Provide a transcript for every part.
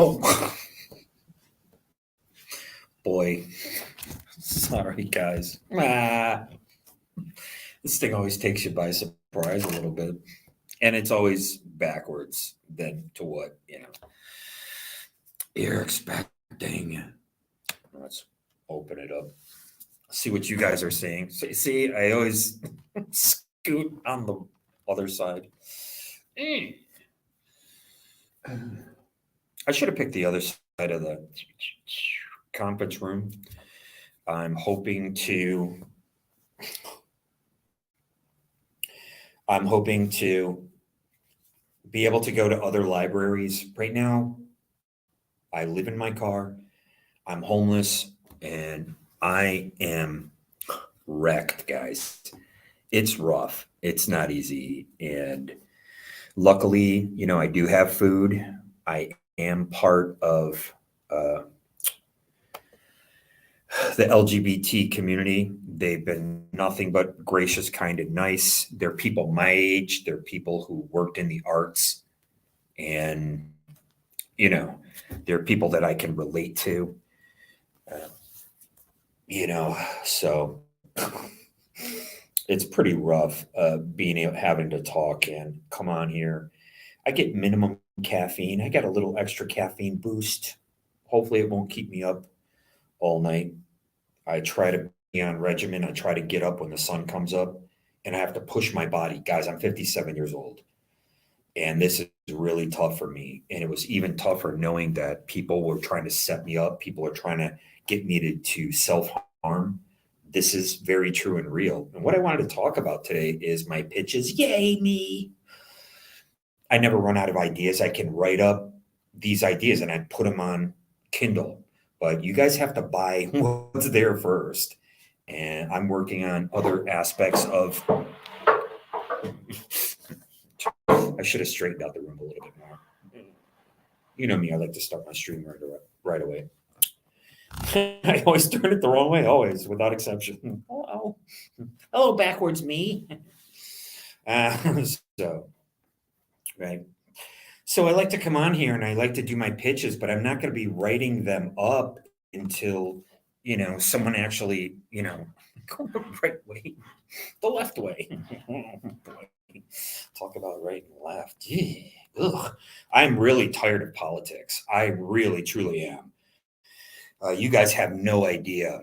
Oh, boy. Sorry, guys. This thing always takes you by surprise a little bit. And it's always backwards than to what, you're expecting. Let's open it up. See what you guys are seeing. See, I always scoot on the other side. I should have picked the other side of the conference room. I'm hoping to be able to go to other libraries. Right now, I live in my car. I'm homeless and I am wrecked, guys. It's rough. It's not easy. And luckily, I do have food. I am part of the LGBT community. They've been nothing but gracious, kind, and nice. They're people my age. They're people who worked in the arts. And, they're people that I can relate to. So it's pretty rough having to talk and come on here. I get minimum caffeine. I got a little extra caffeine boost. Hopefully it won't keep me up all night. I try to be on regimen. I try to get up when the sun comes up and I have to push my body. Guys, I'm 57 years old and this is really tough for me. And it was even tougher knowing that people were trying to set me up. People are trying to get me to self-harm. This is very true and real. And what I wanted to talk about today is my pitches. Yay, me. I never run out of ideas. I can write up these ideas and I put them on Kindle, but you guys have to buy what's there first. And I'm working on other aspects of, I should have straightened out the room a little bit more. You know me, I like to start my stream right away. I always turn it the wrong way, always, without exception. Hello, backwards me. Right. So I like to come on here and I like to do my pitches, but I'm not going to be writing them up until, someone actually, go the right way, the left way. Talk about right and left. Ugh. I'm really tired of politics. I really, truly am. You guys have no idea.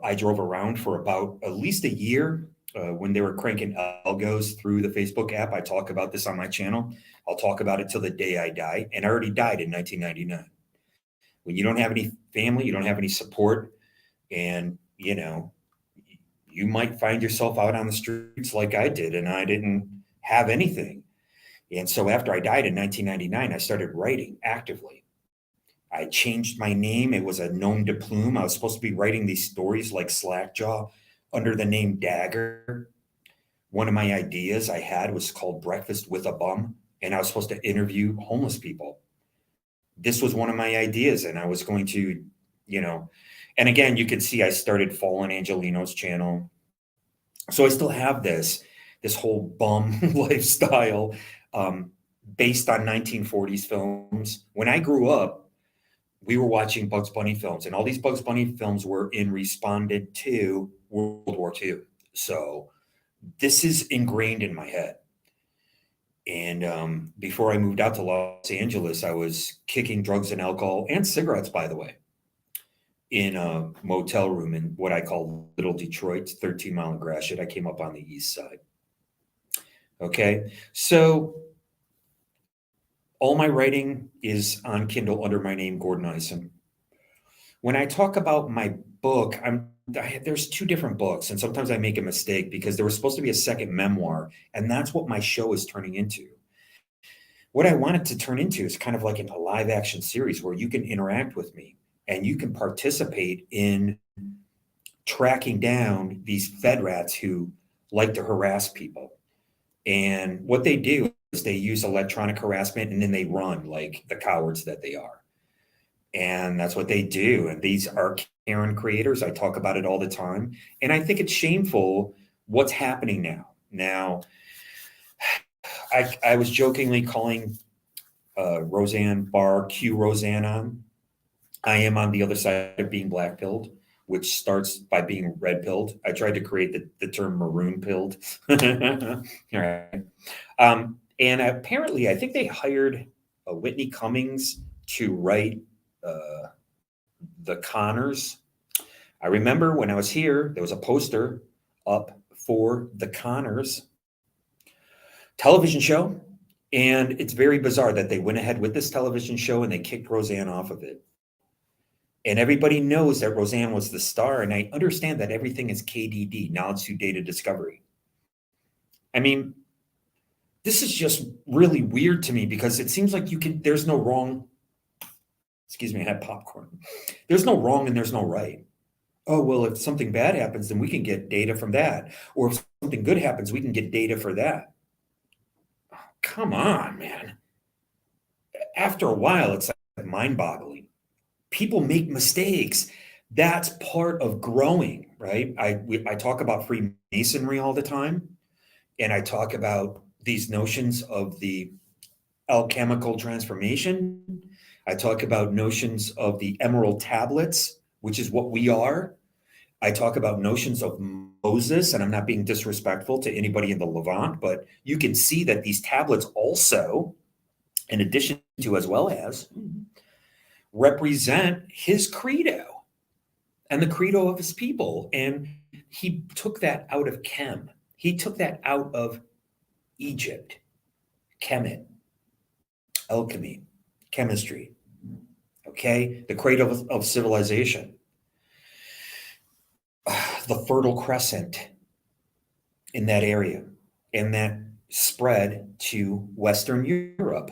I drove around for about at least a year when they were cranking algos through the Facebook app. I talk about this on my channel. I'll talk about it till the day I die. And I already died in 1999. When you don't have any family, you don't have any support, and, you might find yourself out on the streets like I did, and I didn't have anything. And so after I died in 1999, I started writing actively. I changed my name. It was a nom de plume. I was supposed to be writing these stories like Slackjaw under the name Dagger. One of my ideas I had was called Breakfast with a Bum, and I was supposed to interview homeless people. This was one of my ideas, and I was going to, and again, you can see I started Fallen Angelino's channel. So I still have this whole bum lifestyle based on 1940s films. When I grew up, we were watching Bugs Bunny films, and all these Bugs Bunny films were responded to World War II. So this is ingrained in my head. And before I moved out to Los Angeles, I was kicking drugs and alcohol and cigarettes, by the way, in a motel room in what I call Little Detroit, 13 Mile and Gratiot. I came up on the east side. Okay, so all my writing is on Kindle under my name, Gordon Eisen. When I talk about my book, there's two different books, and sometimes I make a mistake because there was supposed to be a second memoir, and that's what my show is turning into. What I want it to turn into is kind of like a live action series where you can interact with me and you can participate in tracking down these Fed rats who like to harass people. And what they do is they use electronic harassment and then they run like the cowards that they are. And that's what they do. And these are Karen creators. I talk about it all the time. And I think it's shameful what's happening now. Now, I was jokingly calling Roseanne bar Q Roseanne on. I am on the other side of being black pilled, which starts by being red pilled. I tried to create the term maroon pilled. All right. And apparently, I think they hired Whitney Cummings to write uh, the Connors. I remember when I was here, there was a poster up for the Connors television show. And it's very bizarre that they went ahead with this television show and they kicked Roseanne off of it. And everybody knows that Roseanne was the star. And I understand that everything is KDD, knowledge through data discovery. I mean, this is just really weird to me because it seems like there's no wrong. Excuse me, I had popcorn. There's no wrong and there's no right. Oh, well, if something bad happens, then we can get data from that. Or if something good happens, we can get data for that. Oh, come on, man. After a while, it's like mind-boggling. People make mistakes. That's part of growing, right? I talk about Freemasonry all the time, and I talk about these notions of the alchemical transformation. I talk about notions of the emerald tablets, which is what we are. I talk about notions of Moses, and I'm not being disrespectful to anybody in the Levant, but you can see that these tablets also, in addition to as well as, represent his credo and the credo of his people. And he took that out of Chem. He took that out of Egypt, Kemet, alchemy, chemistry, okay? The cradle of civilization, the Fertile Crescent in that area, and that spread to Western Europe,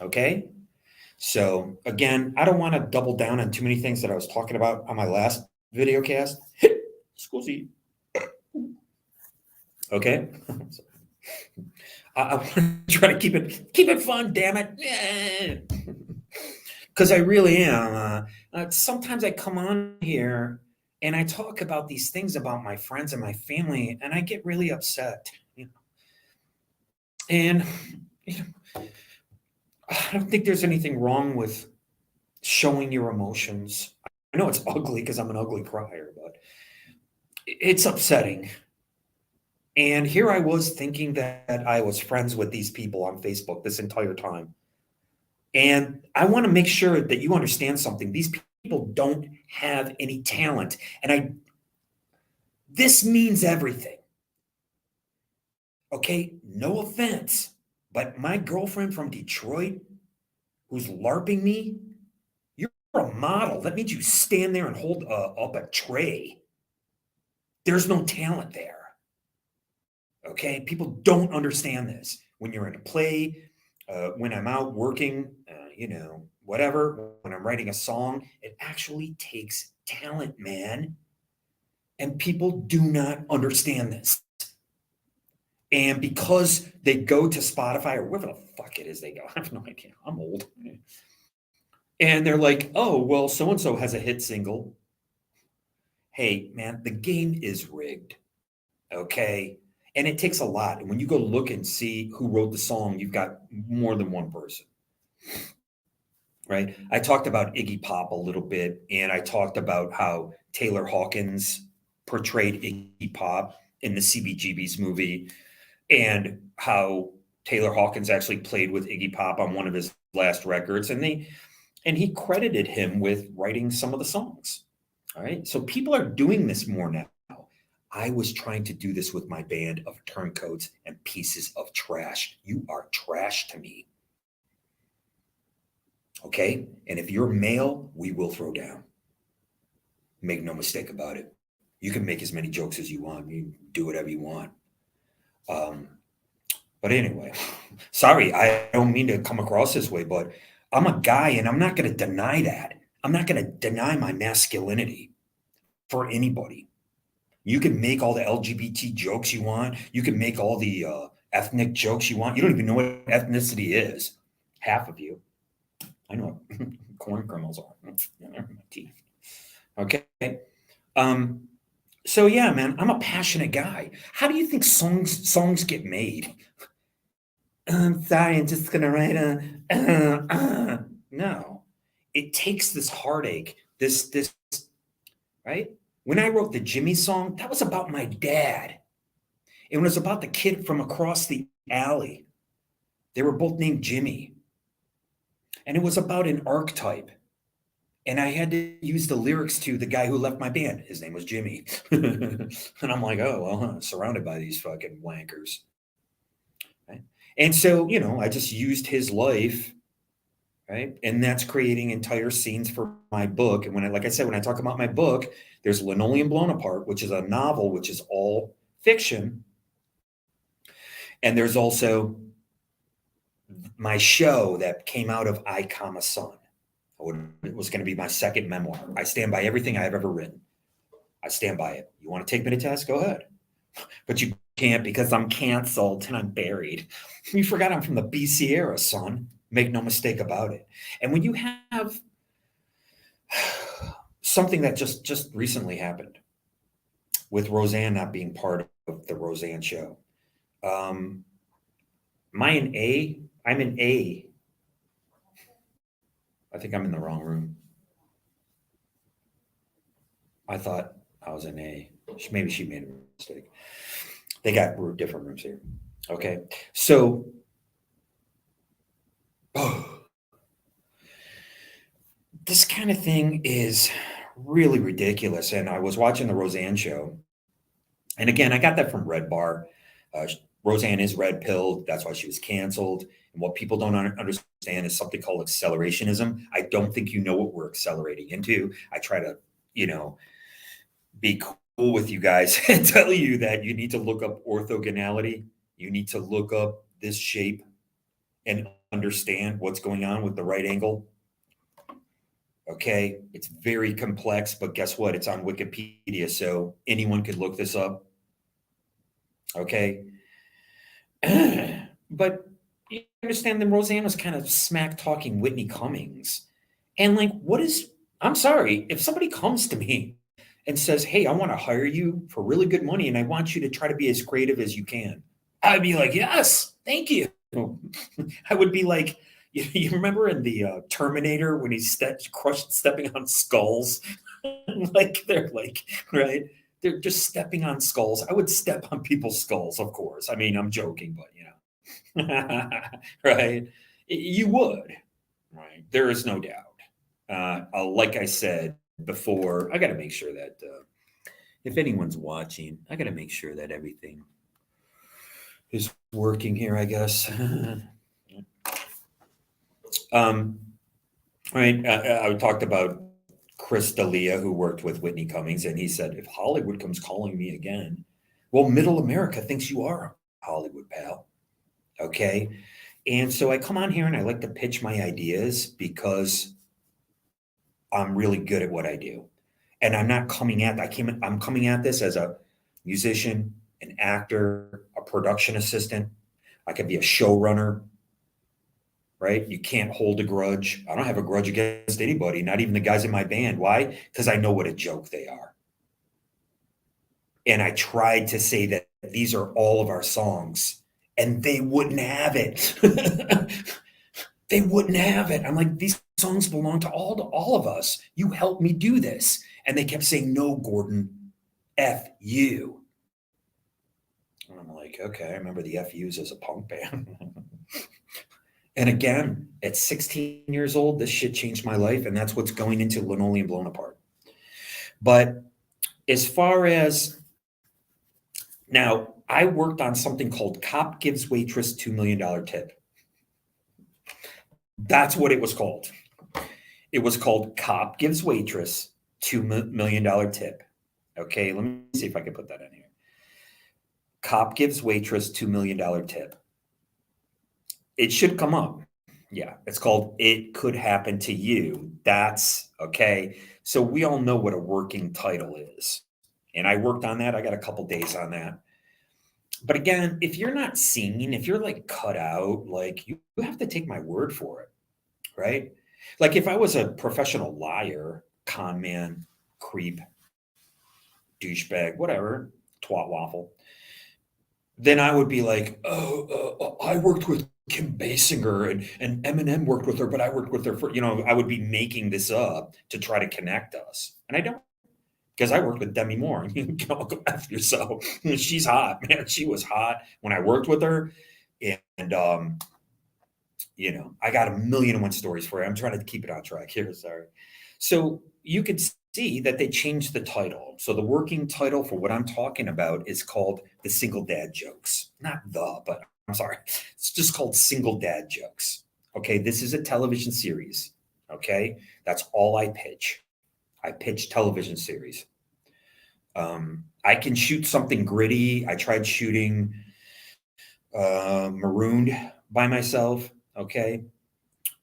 okay? So again, I don't want to double down on too many things that I was talking about on my last video cast. Scusi. Okay? I want to try to keep it fun, damn it. Because I really am. Sometimes I come on here and I talk about these things about my friends and my family, and I get really upset. And I don't think there's anything wrong with showing your emotions. I know it's ugly because I'm an ugly crier, but it's upsetting. And here I was thinking that I was friends with these people on Facebook this entire time. And I want to make sure that you understand something. These people don't have any talent. And this means everything. Okay, no offense, but my girlfriend from Detroit who's LARPing me, you're a model. That means you stand there and hold up a tray. There's no talent there. Okay, people don't understand this. When you're in a play, when I'm out working, whatever, when I'm writing a song, it actually takes talent, man. And people do not understand this. And because they go to Spotify or wherever the fuck it is they go, I have no idea. I'm old. And they're like, oh, well, so-and-so has a hit single. Hey, man, the game is rigged. Okay. And it takes a lot. And when you go look and see who wrote the song, you've got more than one person. Right. I talked about Iggy Pop a little bit, and I talked about how Taylor Hawkins portrayed Iggy Pop in the CBGB's movie, and how Taylor Hawkins actually played with Iggy Pop on one of his last records, and he credited him with writing some of the songs. All right. So people are doing this more now. I was trying to do this with my band of turncoats and pieces of trash. You are trash to me. Okay? And if you're male, we will throw down. Make no mistake about it. You can make as many jokes as you want. You can do whatever you want. But anyway, sorry, I don't mean to come across this way, but I'm a guy and I'm not going to deny that. I'm not going to deny my masculinity for anybody. You can make all the LGBT jokes you want. You can make all the ethnic jokes you want. You don't even know what ethnicity is. Half of you. I know what corn kernels are. My teeth. Okay. So yeah, man, I'm a passionate guy. How do you think songs get made? I'm sorry, I'm just gonna write no. It takes this heartache, this right? When I wrote the Jimmy song, that was about my dad. It was about the kid from across the alley. They were both named Jimmy. And it was about an archetype. And I had to use the lyrics to the guy who left my band. His name was Jimmy. And I'm like, oh, well, surrounded by these fucking wankers. Right? And so, I just used his life, right? And that's creating entire scenes for my book. And like I said, when I talk about my book, there's Linoleum Blown Apart, which is a novel, which is all fiction. And there's also my show that came out of I, Comma, Son. It was going to be my second memoir. I stand by everything I've ever written. I stand by it. You want to take me to task? Go ahead. But you can't because I'm canceled and I'm buried. You forgot I'm from the BC era, son. Make no mistake about it. And when you have something that just recently happened with Rosanne not being part of the Roseanne show, I'm an A. I think I'm in the wrong room. I thought I was an A. Maybe she made a mistake. They got different rooms here. Okay. So, this kind of thing is really ridiculous. And I was watching the Roseanne show. And again, I got that from Red Bar. Roseanne is red pilled. That's why she was canceled. And what people don't understand is something called accelerationism. I don't think you know what we're accelerating into. I try to, be cool with you guys and tell you that you need to look up orthogonality. You need to look up this shape and understand what's going on with the right angle. Okay. It's very complex, but guess what? It's on Wikipedia. So anyone could look this up. Okay. But you understand that Roseanne was kind of smack talking Whitney Cummings. And like, I'm sorry, if somebody comes to me and says, hey, I want to hire you for really good money and I want you to try to be as creative as you can, I'd be like, yes, thank you. I would be like, you remember in the Terminator when he's stepping on skulls? Like they're like, right? They're just stepping on skulls. I would step on people's skulls, of course. I mean, I'm joking, but right? You would, right? There is no doubt. Like I said before, I got to make sure that if anyone's watching, I got to make sure that everything is working here, I guess. Right. I talked about Chris D'Elia, who worked with Whitney Cummings, and he said, if Hollywood comes calling me again, well, middle America thinks you are Hollywood, pal. Okay. And so I come on here and I like to pitch my ideas because I'm really good at what I do. And I'm not I'm coming at this as a musician, an actor, a production assistant. I could be a showrunner, right? You can't hold a grudge. I don't have a grudge against anybody, not even the guys in my band. Why? Because I know what a joke they are. And I tried to say that these are all of our songs, and they wouldn't have it. They wouldn't have it. I'm like, these songs belong to all of us. You helped me do this. And they kept saying, no, Gordon, F you. And I'm like, okay, I remember the FUs as a punk band. And again, at 16 years old, this shit changed my life. And that's what's going into Linoleum Blown Apart. But as far as now, I worked on something called Cop Gives Waitress $2 million tip. That's what it was called. It was called Cop Gives Waitress $2 million tip. Okay, let me see if I can put that in here. Cop Gives Waitress $2 million tip. It should come up. Yeah, it's called It Could Happen to You. That's okay. So we all know what a working title is. And I worked on that. I got a couple days on that. But again, if you're not seen, if you're like cut out, like you have to take my word for it, right? Like if I was a professional liar, con man, creep, douchebag, whatever, twat waffle, then I would be like, oh, I worked with Kim Basinger and Eminem worked with her, but I worked with her for, I would be making this up to try to connect us. And I don't, because I worked with Demi Moore. Go F yourself. She's hot, man. She was hot when I worked with her. And, I got a million and one stories for you. I'm trying to keep it on track here. Sorry. So you could see that they changed the title. So the working title for what I'm talking about is called The Single Dad Jokes. Not but I'm sorry. It's just called Single Dad Jokes. Okay. This is a television series. Okay. That's all I pitch. I pitch television series. I can shoot something gritty. I tried shooting Marooned by myself. Okay.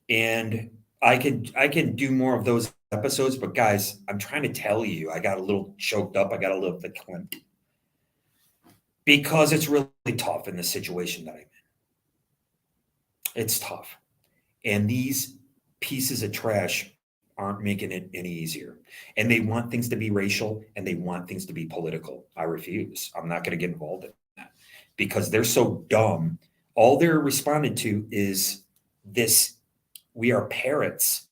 And I can do more of those episodes, but guys, I'm trying to tell you, I got a little choked up. I got a little verklempt because it's really tough in the situation that I'm in. It's tough. And these pieces of trash aren't making it any easier. And they want things to be racial and they want things to be political. I refuse. I'm not going to get involved in that because they're so dumb. All they're responding to is this: we are parrots.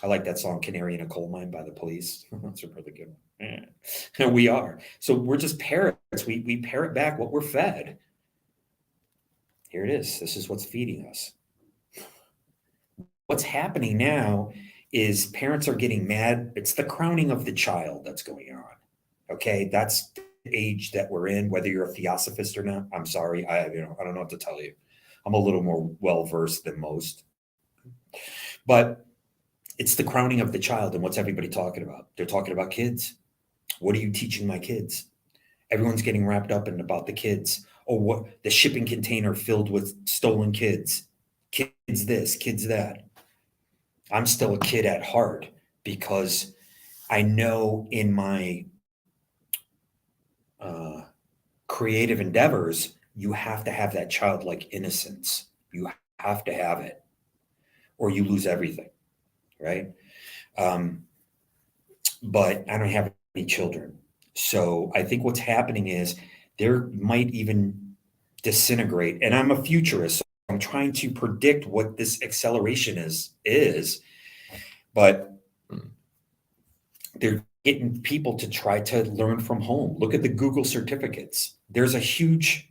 I like that song, Canary in a Coal Mine by the Police. That's a really good one. Yeah. We are. So we're just parrots. We parrot back what we're fed. Here it is. This is what's feeding us. What's happening now is parents are getting mad. It's the crowning of the child that's going on. Okay. That's the age that we're in, whether you're a theosophist or not. I'm sorry. I don't know what to tell you. I'm a little more well-versed than most, but it's the crowning of the child. And what's everybody talking about? They're talking about kids. What are you teaching my kids? Everyone's getting wrapped up in about the kids. Oh, what the shipping container filled with stolen kids. Kids this, kids that. I'm still a kid at heart because I know in my creative endeavors, you have to have that childlike innocence. You have to have it, or you lose everything, right? But I don't have any children. So I think what's happening is there might even disintegrate. And I'm a futurist, so I'm trying to predict what this acceleration is, but they're getting people to try to learn from home. Look at the Google certificates. There's a huge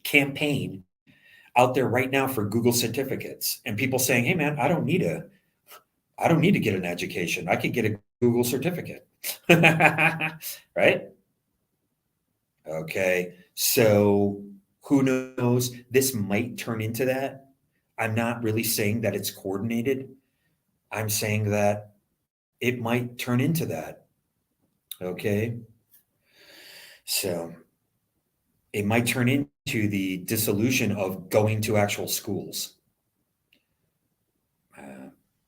campaign out there right now for Google certificates and people saying, "Hey man, I don't need to get an education. I could get a Google certificate." Right? Okay. So who knows? This might turn into that. I'm not really saying that it's coordinated. I'm saying that it might turn into that. Okay. So it might turn into the dissolution of going to actual schools.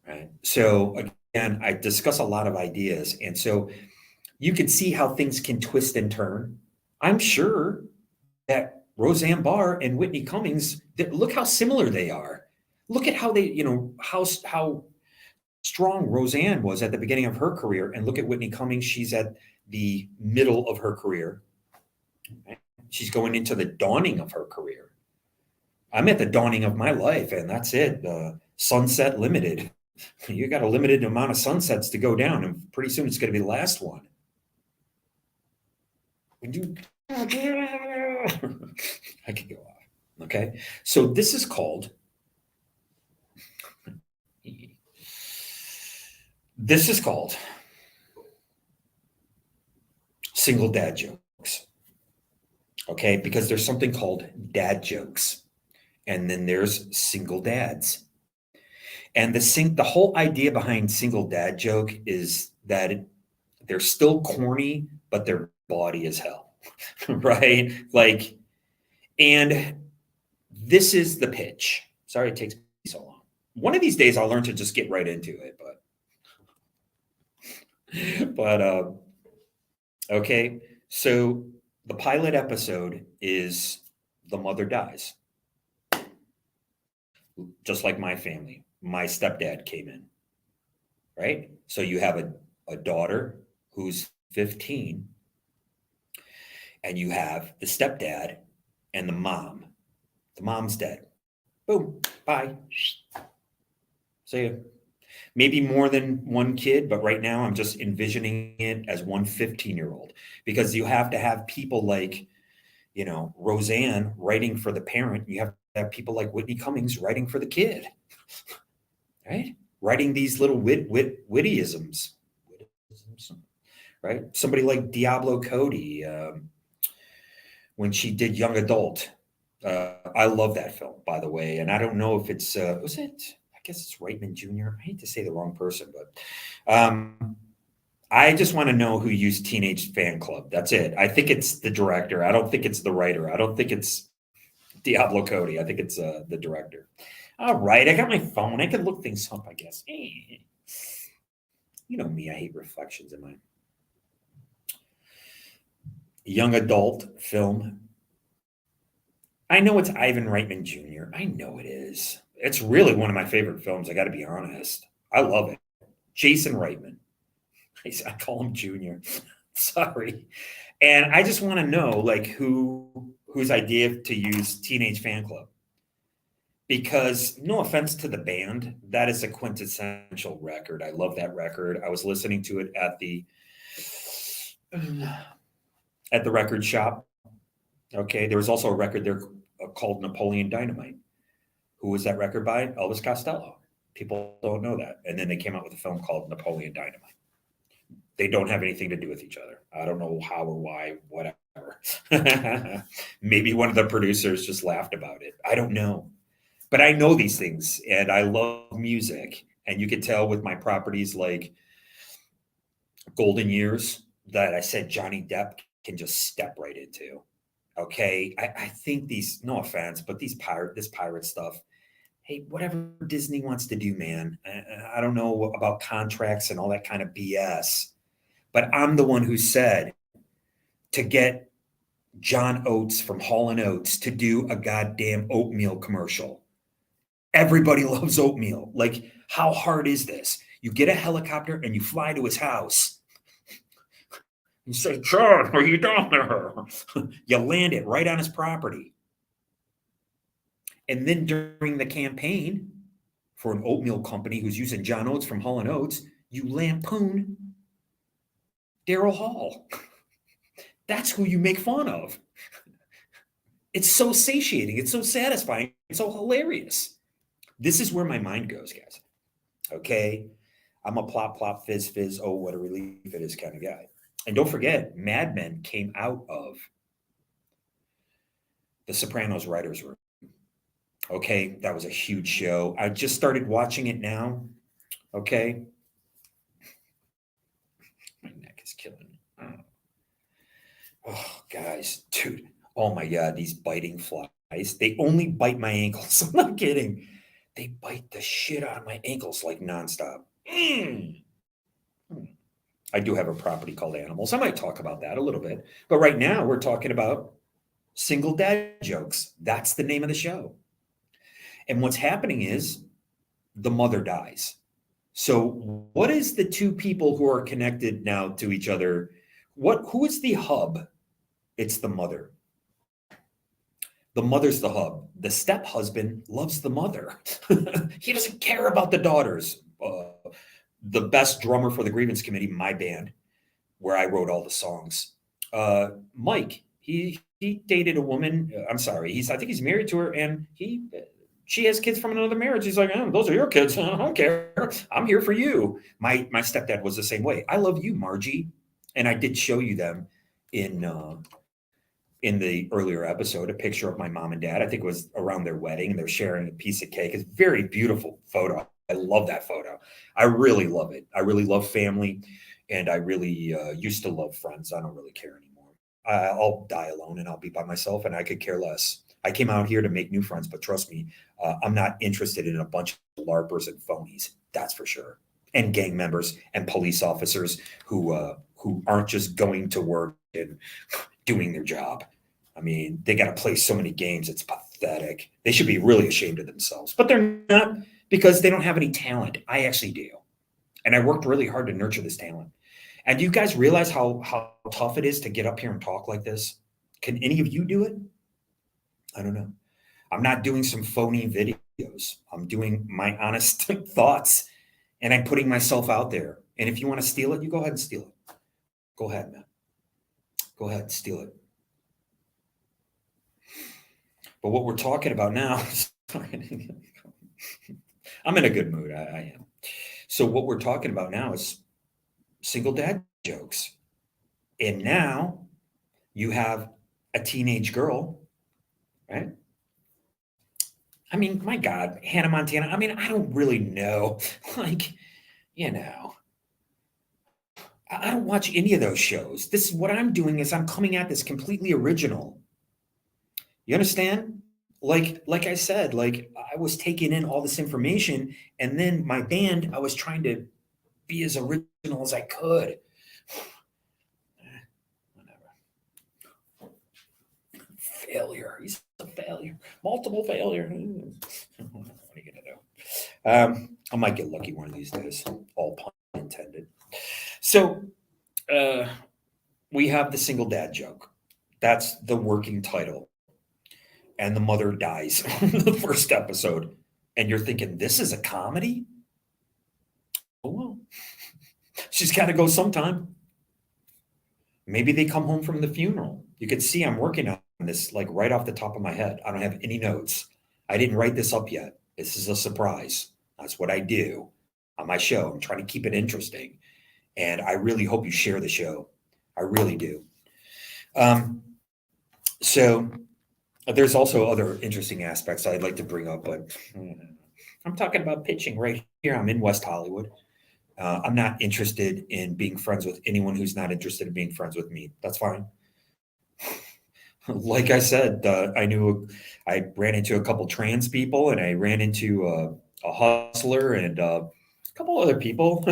Right. So again, I discuss a lot of ideas. And so you can see how things can twist and turn. I'm sure that Roseanne Barr and Whitney Cummings, look how similar they are. Look at how they, how strong Roseanne was at the beginning of her career, and look at Whitney Cummings. She's at the middle of her career. Right? She's going into the dawning of her career. I'm at the dawning of my life, and that's it. Sunset limited. You got a limited amount of sunsets to go down, and pretty soon it's going to be the last one. When you, I could go off. Okay, so this is called. This is called single dad jokes. Okay, because there's something called dad jokes, and then there's single dads. And the whole idea behind single dad joke is that they're still corny, but they're bawdy as hell, right? Like, and this is the pitch. Sorry it takes me so long. One of these days I'll learn to just get right into it, but okay. So the pilot episode is the mother dies, just like my family. My stepdad came in, right? So you have a daughter who's 15, and you have the stepdad and the mom. The mom's dead. Boom, bye. See ya. Maybe more than one kid, but right now I'm just envisioning it as one 15-year-old because you have to have people like, Roseanne writing for the parent. You have to have people like Whitney Cummings writing for the kid, right? Writing these little wittyisms, right? Somebody like Diablo Cody, when she did Young Adult. I love that film, by the way. And I don't know if it's, was it? I guess it's Reitman Jr. I hate to say the wrong person, but I just want to know who used Teenage Fan Club. That's it. I think it's the director. I don't think it's the writer. I don't think it's Diablo Cody. I think it's the director. All right. I got my phone. I can look things up, I guess. You know me. I hate reflections in my young adult film. I know it's Ivan Reitman Jr. I know it is. It's really one of my favorite films. I got to be honest. I love it. Jason Reitman. I call him Junior. Sorry. And I just want to know, like, whose idea to use Teenage Fan Club. Because no offense to the band, that is a quintessential record. I love that record. I was listening to it at the record shop. Okay. There was also a record there called Napoleon Dynamite. Who was that record by? Elvis Costello. People don't know that. And then they came out with a film called Napoleon Dynamite. They don't have anything to do with each other. I don't know how or why, whatever. Maybe one of the producers just laughed about it. I don't know. But I know these things and I love music. And you can tell with my properties like Golden Years that I said Johnny Depp can just step right into. Okay. I think these, no offense, but this pirate stuff, hey, whatever Disney wants to do, man. I don't know about contracts and all that kind of BS. But I'm the one who said to get John Oates from Hall & Oates to do a goddamn oatmeal commercial. Everybody loves oatmeal. Like, how hard is this? You get a helicopter and you fly to his house. You say, John, are you down there? You land it right on his property. And then during the campaign for an oatmeal company who's using John Oates from Hall & Oates, you lampoon Daryl Hall. That's who you make fun of. It's so satiating. It's so satisfying. It's so hilarious. This is where my mind goes, guys. Okay. I'm a plop, plop, fizz, fizz. Oh, what a relief it is kind of guy. And don't forget, Mad Men came out of the Sopranos writers' room. Okay. That was a huge show. I just started watching it now. Okay. My neck is killing me. Oh, guys, dude. Oh my God, these biting flies. They only bite my ankles. I'm not kidding. They bite the shit out of my ankles like nonstop. I do have a property called Animals. I might talk about that a little bit. But right now we're talking about single dad jokes. That's the name of the show. And what's happening is the mother dies. So what is the two people who are connected now to each other? Who is the hub? It's the mother. The mother's the hub. The step-husband loves the mother. He doesn't care about the daughters. The best drummer for the Grievance Committee, my band, where I wrote all the songs. Mike, he dated a woman. I'm sorry. I think he's married to her, and she has kids from another marriage. He's like, oh, those are your kids. I don't care. I'm here for you. My stepdad was the same way. I love you, Margie. And I did show you them in the earlier episode, a picture of my mom and dad. I think it was around their wedding. They're sharing a piece of cake. It's a very beautiful photo. I love that photo. I really love it. I really love family. And I really used to love friends. I don't really care anymore. I'll die alone and I'll be by myself and I could care less. I came out here to make new friends, but trust me, I'm not interested in a bunch of LARPers and phonies. That's for sure. And gang members and police officers who aren't just going to work and doing their job. I mean, they got to play so many games. It's pathetic. They should be really ashamed of themselves, but they're not because they don't have any talent. I actually do. And I worked really hard to nurture this talent. And do you guys realize how tough it is to get up here and talk like this? Can any of you do it? I don't know. I'm not doing some phony videos. I'm doing my honest thoughts, and I'm putting myself out there. And if you want to steal it, you go ahead and steal it. Go ahead, man. Go ahead and steal it. But what we're talking about now, I'm in a good mood. I am. So what we're talking about now is single dad jokes. And now you have a teenage girl, right? I mean, my God, Hannah Montana. I mean, I don't really know. Like, you know, I don't watch any of those shows. This is what I'm doing is I'm coming at this completely original. You understand? Like I said, like I was taking in all this information, and then my band, I was trying to be as original as I could. Whatever. Failure. He's a failure. Multiple failure. What are you gonna do? I might get lucky one of these days. All pun intended. So we have the single dad joke. That's the working title. And the mother dies in the first episode. And you're thinking, this is a comedy? Oh, well, she's got to go sometime. Maybe they come home from the funeral. You can see I'm working on this like right off the top of my head. I don't have any notes. I didn't write this up yet. This is a surprise. That's what I do on my show. I'm trying to keep it interesting. And I really hope you share the show. I really do. So there's also other interesting aspects I'd like to bring up, but I'm talking about pitching right here. I'm in West Hollywood. I'm not interested in being friends with anyone who's not interested in being friends with me. That's fine. Like I said, I ran into a couple trans people, and I ran into a hustler and a couple other people,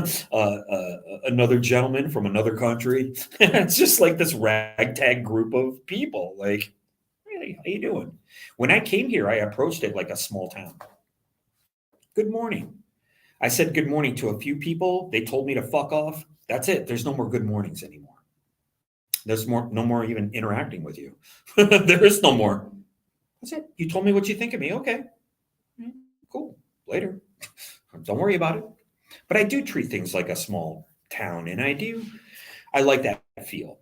another gentleman from another country. It's just like this ragtag group of people. Like, hey, how you doing? When I came here, I approached it like a small town. Good morning. I said good morning to a few people. They told me to fuck off. That's it. There's no more good mornings anymore. There's no more even interacting with you. There is no more. That's it. You told me what you think of me. Okay. Cool. Later. Don't worry about it. But I do treat things like a small town, and I like that feel.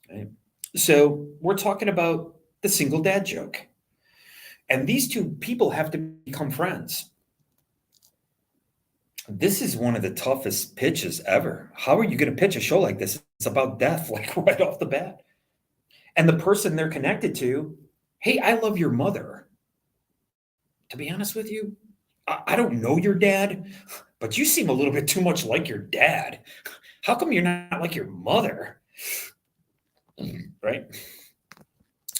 Right? So we're talking about the single dad joke. And these two people have to become friends. This is one of the toughest pitches ever. How are you going to pitch a show like this? It's about death, like right off the bat. And the person they're connected to, hey, I love your mother. To be honest with you, I don't know your dad, but you seem a little bit too much like your dad. How come you're not like your mother? Right?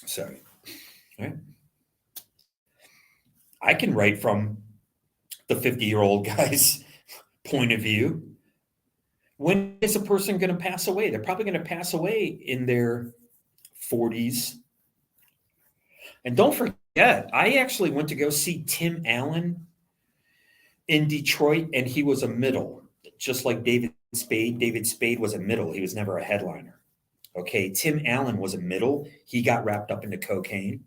So, right? I can write from the 50-year-old guy's point of view. When is a person going to pass away? They're probably going to pass away in their 40s. And don't forget, I actually went to go see Tim Allen in Detroit, and he was a middle, just like David Spade. David Spade was a middle. He was never a headliner. Okay, Tim Allen was a middle. He got wrapped up into cocaine.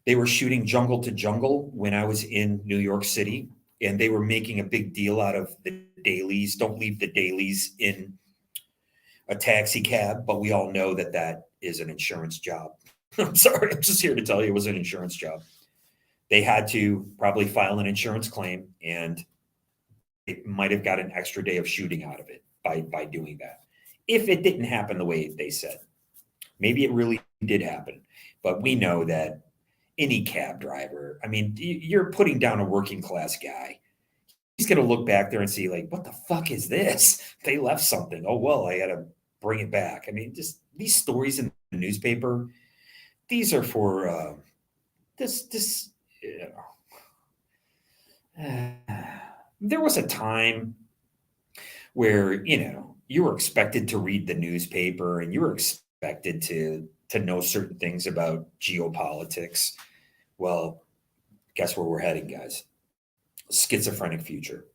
They were shooting Jungle to Jungle when I was in New York City, and they were making a big deal out of the dailies. Don't leave the dailies in a taxi cab, but we all know that that is an insurance job. I'm sorry, I'm just here to tell you it was an insurance job. They had to probably file an insurance claim, and it might have got an extra day of shooting out of it by doing that. If it didn't happen the way they said, maybe it really did happen, but we know that any cab driver, I mean, you're putting down a working class guy. He's going to look back there and see, like, what the fuck is this? They left something. Oh, well, I got to bring it back. I mean, just these stories in the newspaper, these are for this, you know. There was a time where, you know, you were expected to read the newspaper and you were expected to know certain things about geopolitics. Well, guess where we're heading, guys? Schizophrenic future.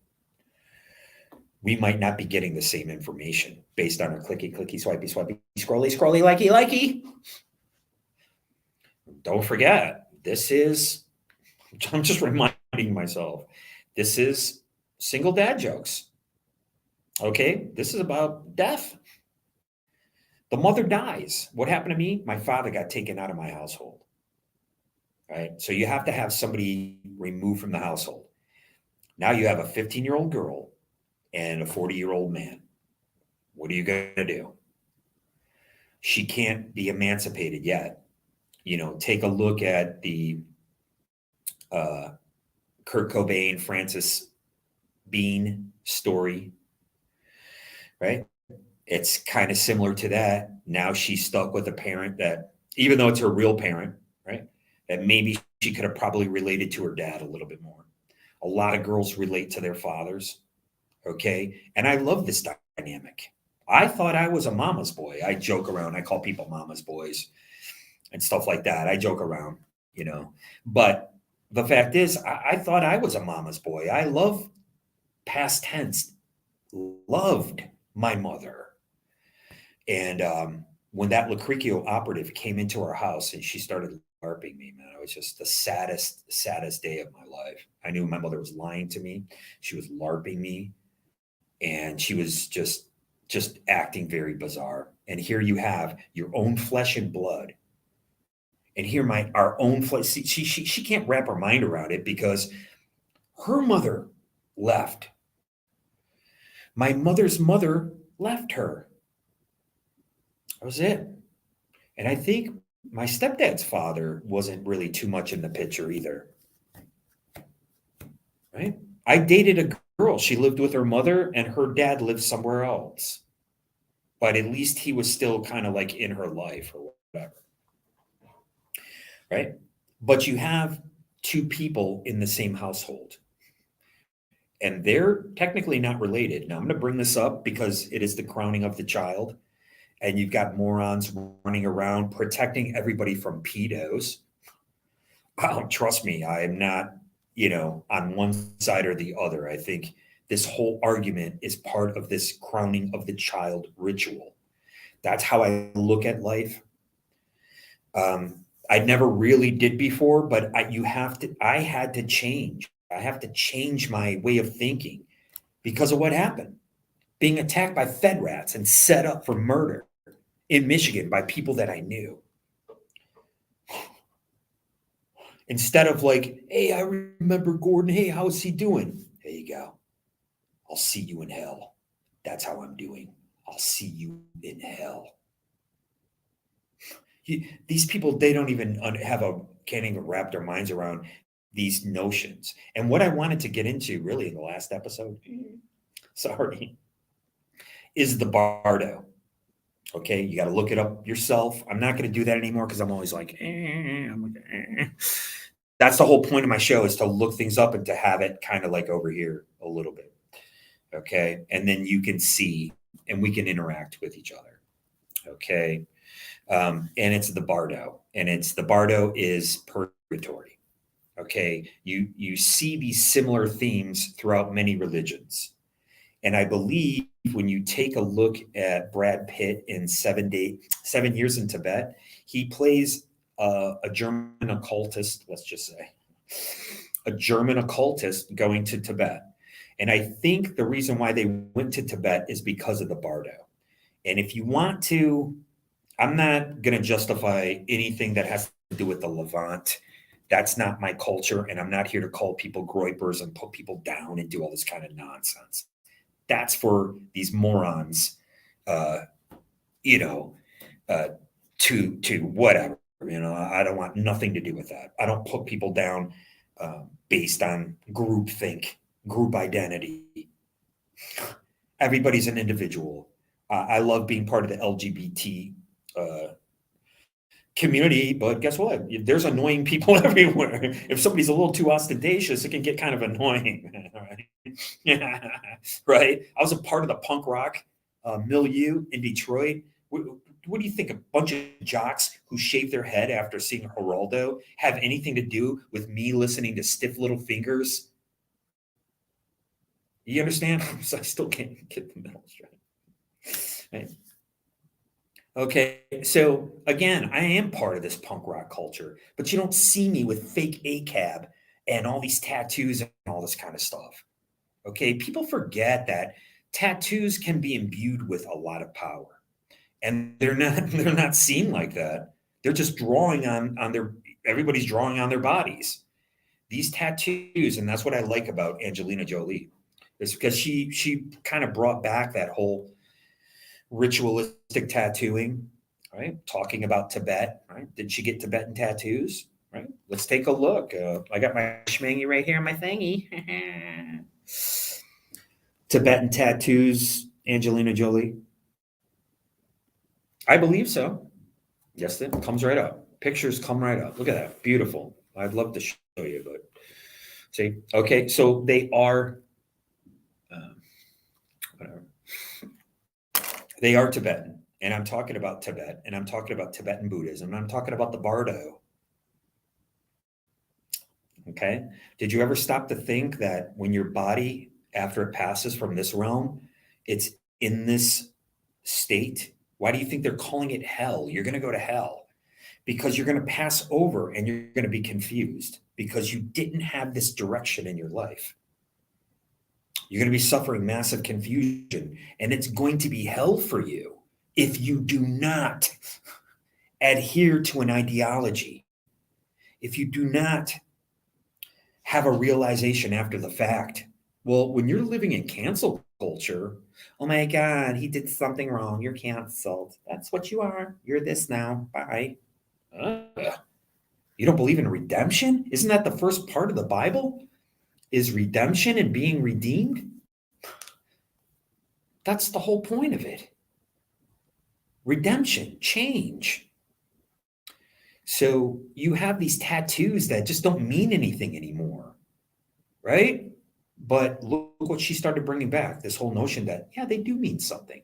We might not be getting the same information based on our clicky, clicky, swipey, swipey, scrolly, scrolly, likey, likey. don't forget, I'm just reminding myself, this is single dad jokes. Okay. This is about death. The mother dies. What happened to me? My father got taken out of my household. Right. So you have to have somebody removed from the household. Now you have a 15-year-old girl and a 40-year-old man. What are you going to do? She can't be emancipated yet. Take a look at the uh, Kurt Cobain, Francis Bean story, right? It's kind of similar to that. Now she's stuck with a parent that, even though it's her real parent, right, that maybe she could have probably related to her dad a little bit more. A lot of girls relate to their fathers, okay? And I love this dynamic. I thought I was a mama's boy. I joke around. I call people mama's boys and stuff like that. I joke around. But the fact is, I thought I was a mama's boy. I love past tense, loved my mother. And when that Lucrezio operative came into our house and she started LARPing me, man, it was just the saddest day of my life. I knew my mother was lying to me. She was LARPing me, and she was just acting very bizarre. And here you have your own flesh and blood. And here our own flesh. See, she can't wrap her mind around it because her mother left. My mother's mother left her. That was it. And I think my stepdad's father wasn't really too much in the picture either. Right? I dated a girl. She lived with her mother and her dad lived somewhere else. But at least he was still kind of like in her life or whatever. Right? But you have two people in the same household. And they're technically not related. Now, I'm going to bring this up because it is the crowning of the child. And you've got morons running around protecting everybody from pedos. Oh, trust me, I am not, on one side or the other. I think this whole argument is part of this crowning of the child ritual. That's how I look at life. I never really did before, but I had to change. I have to change my way of thinking because of what happened. Being attacked by Fed rats and set up for murder in Michigan by people that I knew. Instead of like, hey, I remember Gordon. Hey, how's he doing? There you go. I'll see you in hell. That's how I'm doing. I'll see you in hell. These people, they don't even can't even wrap their minds around these notions. And what I wanted to get into really in the last episode, sorry, is the bardo. Okay, you got to look it up yourself. I'm not going to do that anymore because I'm always like, That's the whole point of my show, is to look things up and to have it kind of like over here a little bit. Okay, and then you can see and we can interact with each other. Okay, and it's the bardo, and the bardo is purgatory. Okay, you see these similar themes throughout many religions. And I believe when you take a look at Brad Pitt in 7 Years in Tibet, he plays a German occultist, let's just say, a German occultist going to Tibet. And I think the reason why they went to Tibet is because of the bardo. And if you want to, I'm not going to justify anything that has to do with the Levant. That's not my culture. And I'm not here to call people groypers and put people down and do all this kind of nonsense. That's for these morons, to whatever. I don't want nothing to do with that. I don't put people down based on groupthink, group identity. Everybody's an individual. I love being part of the LGBT community, but guess what? There's annoying people everywhere. If somebody's a little too ostentatious, it can get kind of annoying. Right? Yeah, right. I was a part of the punk rock milieu in Detroit. What do you think? A bunch of jocks who shave their head after seeing Geraldo have anything to do with me listening to Stiff Little Fingers? You understand? So I still can't get the middle straight. Right. Okay. So again, I am part of this punk rock culture, but you don't see me with fake ACAB and all these tattoos and all this kind of stuff. Okay. People forget that tattoos can be imbued with a lot of power. And they're not they're not seen like that. They're just drawing on their everybody's drawing on their bodies. These tattoos, and that's what I like about Angelina Jolie, is because she kind of brought back that whole ritualistic tattooing, right? Talking about Tibet, right? Did she get Tibetan tattoos? Right. Let's take a look. I got my schmangy right here, my thingy. Tibetan tattoos, Angelina Jolie. I believe so. Yes, it comes right up. Pictures come right up. Look at that. Beautiful. I'd love to show you, but see, okay, so they are, um, whatever. They are Tibetan, and I'm talking about Tibet, and I'm talking about Tibetan Buddhism, and I'm talking about the Bardo. Okay, did you ever stop to think that when your body, after it passes from this realm, it's in this state? Why do you think they're calling it hell? You're going to go to hell because you're going to pass over and you're going to be confused because you didn't have this direction in your life. You're going to be suffering massive confusion, and it's going to be hell for you if you do not adhere to an ideology, if you do not have a realization after the fact. Well, when you're living in cancel culture, oh my God, he did something wrong. You're canceled. That's what you are. You're this now. Bye. Ugh. You don't believe in redemption? Isn't that the first part of the Bible? Is redemption and being redeemed? That's the whole point of it. Redemption, change. So you have these tattoos that just don't mean anything anymore, right? But look what she started bringing back, this whole notion that, yeah, they do mean something.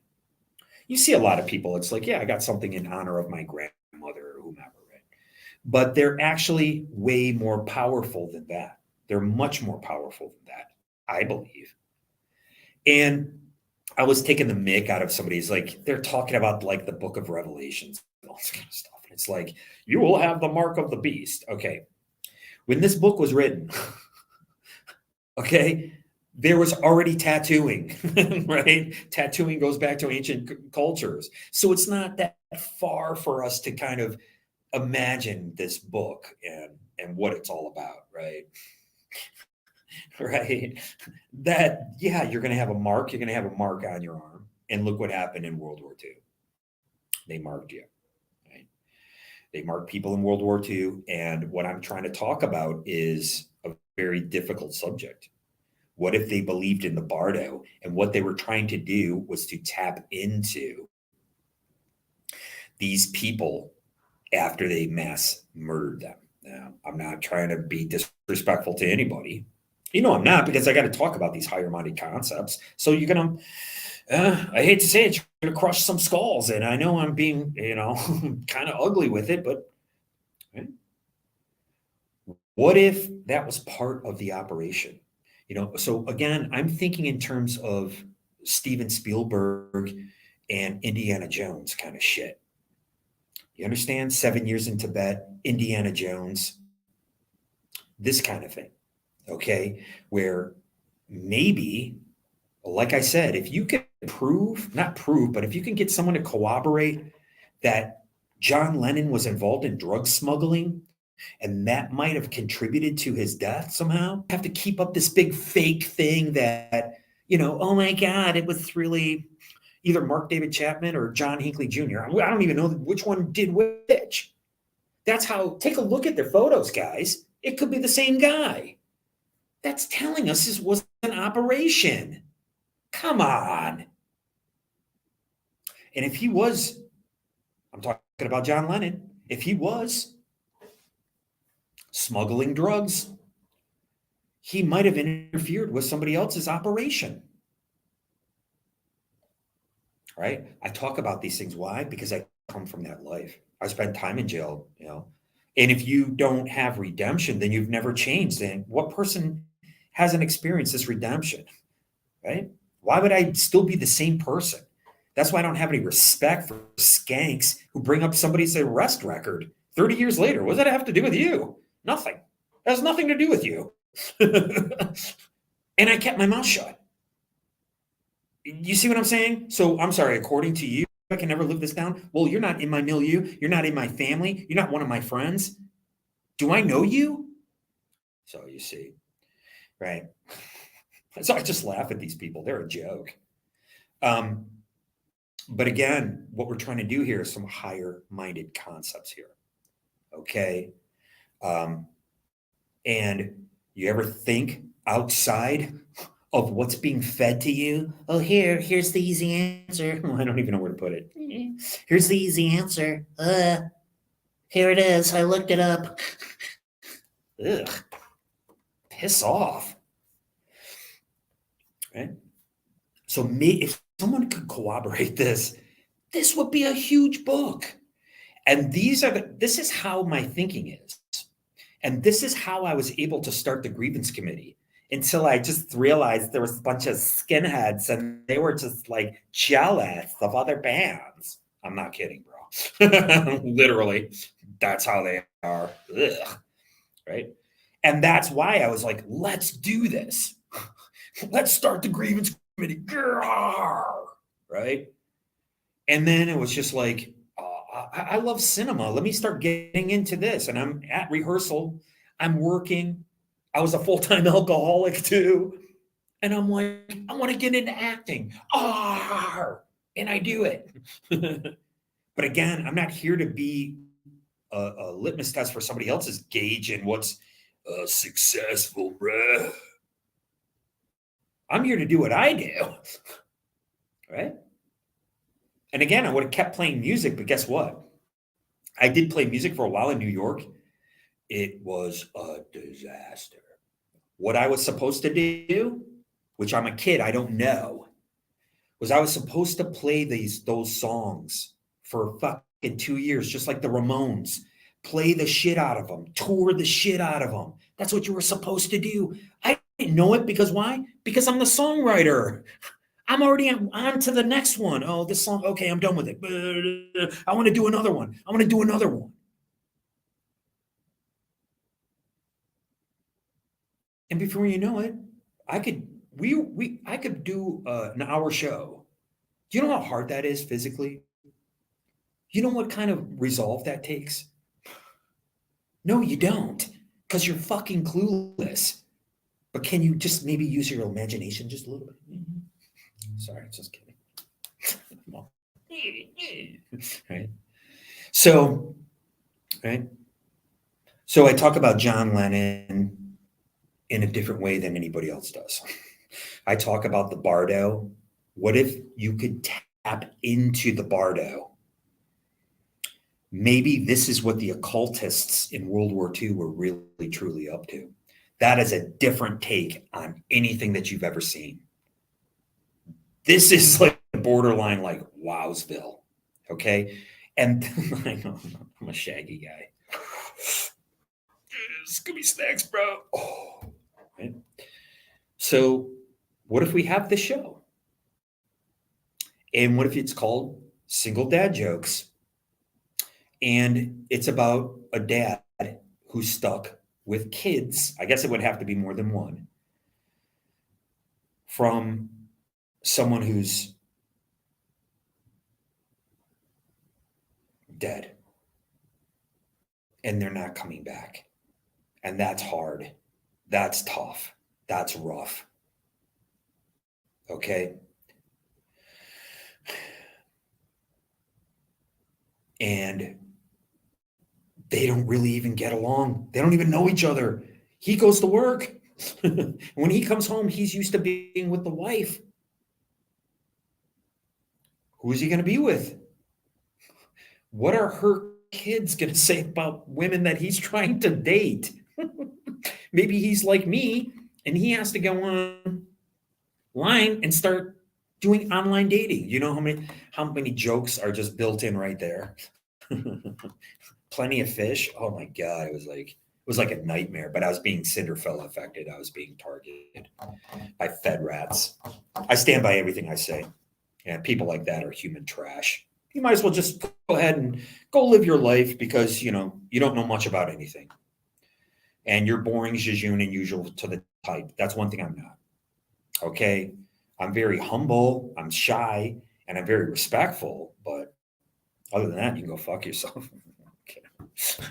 You see a lot of people, it's like, yeah, I got something in honor of my grandmother or whomever, right? But they're actually way more powerful than that. They're much more powerful than that, I believe. And I was taking the mick out of somebody's like, they're talking about like the book of Revelations and all this kind of stuff. And it's like, you will have the mark of the beast. Okay. When this book was written, okay, there was already tattooing, right? Tattooing goes back to ancient cultures. So it's not that far for us to kind of imagine this book and what it's all about, right? Right? That, yeah, you're going to have a mark. You're going to have a mark on your arm. And look what happened in World War II. They marked you, right? They marked people in World War II. And what I'm trying to talk about is a very difficult subject. What if they believed in the Bardo and what they were trying to do was to tap into these people after they mass murdered them? Now, I'm not trying to be disrespectful to anybody. You know, I'm not, because I got to talk about these higher minded concepts. So you're going to, I hate to say it, you're going to crush some skulls. And I know I'm being, kind of ugly with it, but right? What if that was part of the operation? So again, I'm thinking in terms of Steven Spielberg and Indiana Jones kind of shit. You understand? 7 years in Tibet, Indiana Jones, this kind of thing. Okay. Where maybe, like I said, if you can not prove, but if you can get someone to corroborate that John Lennon was involved in drug smuggling and that might have contributed to his death somehow, have to keep up this big fake thing that, oh my God, it was really either Mark David Chapman or John Hinckley Jr. I don't even know which one did which. That's how, take a look at their photos, guys. It could be the same guy. That's telling us this was an operation. Come on. And if he was, I'm talking about John Lennon, if he was smuggling drugs, he might have interfered with somebody else's operation. Right? I talk about these things. Why? Because I come from that life. I spent time in jail, And if you don't have redemption, then you've never changed. Then what person hasn't experienced this redemption? Right? Why would I still be the same person That's why I don't have any respect for skanks who bring up somebody's arrest record 30 years later. What does that have to do with you? Nothing. That has nothing to do with you. And I kept my mouth shut. You see what I'm saying? So I'm sorry, according to you, I can never live this down. Well, you're not in my milieu. You're not in my family. You're not one of my friends. Do I know you? So you see, right? So I just laugh at these people. They're a joke. But again, what we're trying to do here is some higher minded concepts here. Okay. And you ever think outside of what's being fed to you? Oh, here's the easy answer. Oh, I don't even know where to put it. Here's the easy answer. Here it is. I looked it up. Ugh. Piss off. Right? So if someone could corroborate this would be a huge book. And this is how my thinking is. And this is how I was able to start the grievance committee until I just realized there was a bunch of skinheads and they were just like jealous of other bands. I'm not kidding, bro. Literally, that's how they are. Ugh. Right? And that's why I was like, let's do this. Let's start the grievance committee. Right? And then it was just like, I love cinema. Let me start getting into this. And I'm at rehearsal. I'm working. I was a full-time alcoholic too. And I'm like, I want to get into acting. And I do it. But again, I'm not here to be a litmus test for somebody else's gauge and what's successful, bruh. I'm here to do what I do. Right? And again, I would have kept playing music, but guess what? I did play music for a while in New York. It was a disaster. What I was supposed to do, which I'm a kid, I don't know, was I was supposed to play those songs for fucking 2 years, just like the Ramones. Play the shit out of them, tour the shit out of them. That's what you were supposed to do. I didn't know it because why? Because I'm the songwriter. I'm already on to the next one. Oh, this song, okay, I'm done with it. I want to do another one. I want to do another one. And before you know it, I could do an hour show. Do you know how hard that is physically? You know what kind of resolve that takes? No, you don't, because you're fucking clueless. But can you just maybe use your imagination just a little bit? Sorry, just kidding. Right. So I talk about John Lennon in a different way than anybody else does. I talk about the bardo. What if you could tap into the bardo? Maybe this is what the occultists in World War II were really, truly up to. That is a different take on anything that you've ever seen. This is like borderline like Wowsville, okay? And I know I'm a shaggy guy. Scooby snacks, bro. Oh, right? So what if we have this show? And what if it's called Single Dad Jokes? And it's about a dad who's stuck with kids. I guess it would have to be more than one. From someone who's dead. And they're not coming back. And that's hard. That's tough. That's rough. Okay? And they don't really even get along. They don't even know each other. He goes to work. When he comes home, he's used to being with the wife. Who is he going to be with? What are her kids going to say about women that he's trying to date? Maybe he's like me and he has to go online and start doing online dating. You know how many jokes are just built in right there? Plenty of fish. Oh my God. It was like a nightmare, but I was being Cinderfella affected. I was being targeted by Fed rats. I stand by everything I say. And people like that are human trash. You might as well just go ahead and go live your life because, you don't know much about anything. And you're boring, jejune, and usual to the type. That's one thing I'm not. Okay. I'm very humble, I'm shy, and I'm very respectful. But other than that, you can go fuck yourself. Okay.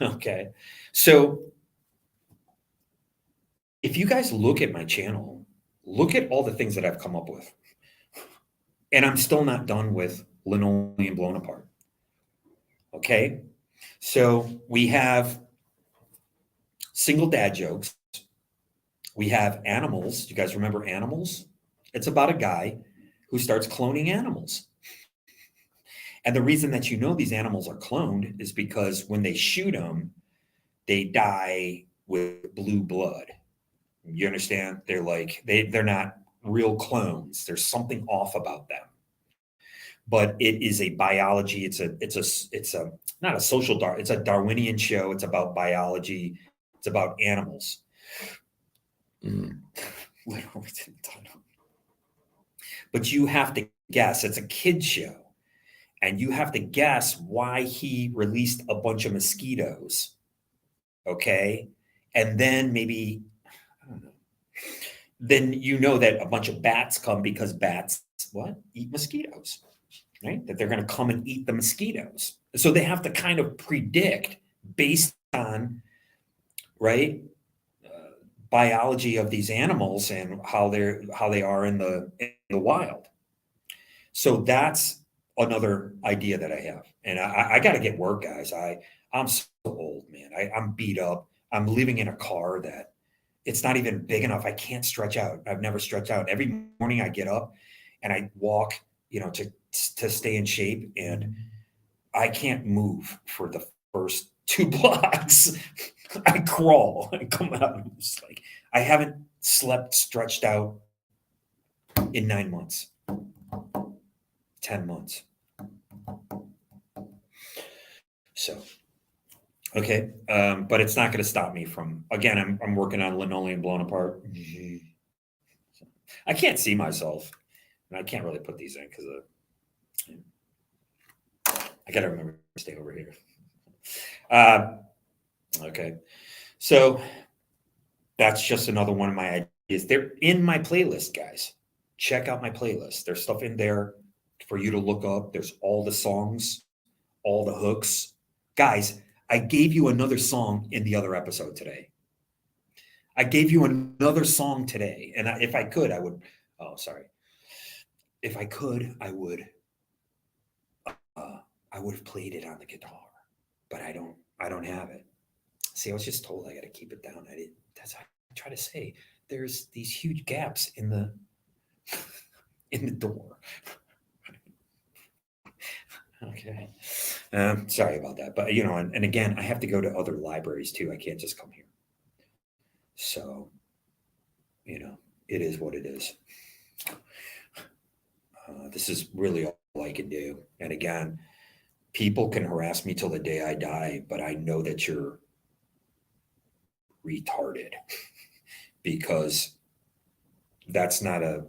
Okay. So if you guys look at my channel, look at all the things that I've come up with. And I'm still not done with linoleum blown apart. Okay. So we have single dad jokes. We have animals. You guys remember animals? It's about a guy who starts cloning animals. And the reason that these animals are cloned is because when they shoot them, they die with blue blood. You understand? They're like they're not real clones. There's something off about them. But it is a biology. It's a not a social it's a Darwinian show. It's about biology. It's about animals. Literally didn't tell them. But you have to guess. It's a kid show. And you have to guess why he released a bunch of mosquitoes. Okay. And then maybe, I don't know. Then that a bunch of bats come because bats, what? Eat mosquitoes, right? That they're going to come and eat the mosquitoes. So they have to kind of predict based on, right, biology of these animals and how they are in the wild. So that's another idea that I have. And I got to get work, guys. I'm so old, man. I'm beat up. I'm living in a car that it's not even big enough. I can't stretch out. I've never stretched out. Every morning I get up and I walk, to stay in shape, and I can't move for the first 2 blocks. I crawl and come out. I'm just like, I haven't slept stretched out in 9 months, 10 months. So, okay. But it's not going to stop me from, again, I'm working on linoleum blown apart. I can't see myself, and I can't really put these in because I got to remember to stay over here. Okay. So that's just another one of my ideas. They're in my playlist, guys. Check out my playlist. There's stuff in there for you to look up. There's all the songs, all the hooks. Guys, I gave you another song in the other episode today. I gave you another song today. And if I could, I would. Oh, sorry. If I could, I would have played it on the guitar, but I don't have it. See, I was just told I got to keep it down. That's how I try to say. There's these huge gaps in the door. Okay. Sorry about that. But, and again, I have to go to other libraries too. I can't just come here. So, it is what it is. This is really all I can do. And again, people can harass me till the day I die, but I know that you're retarded because that's not a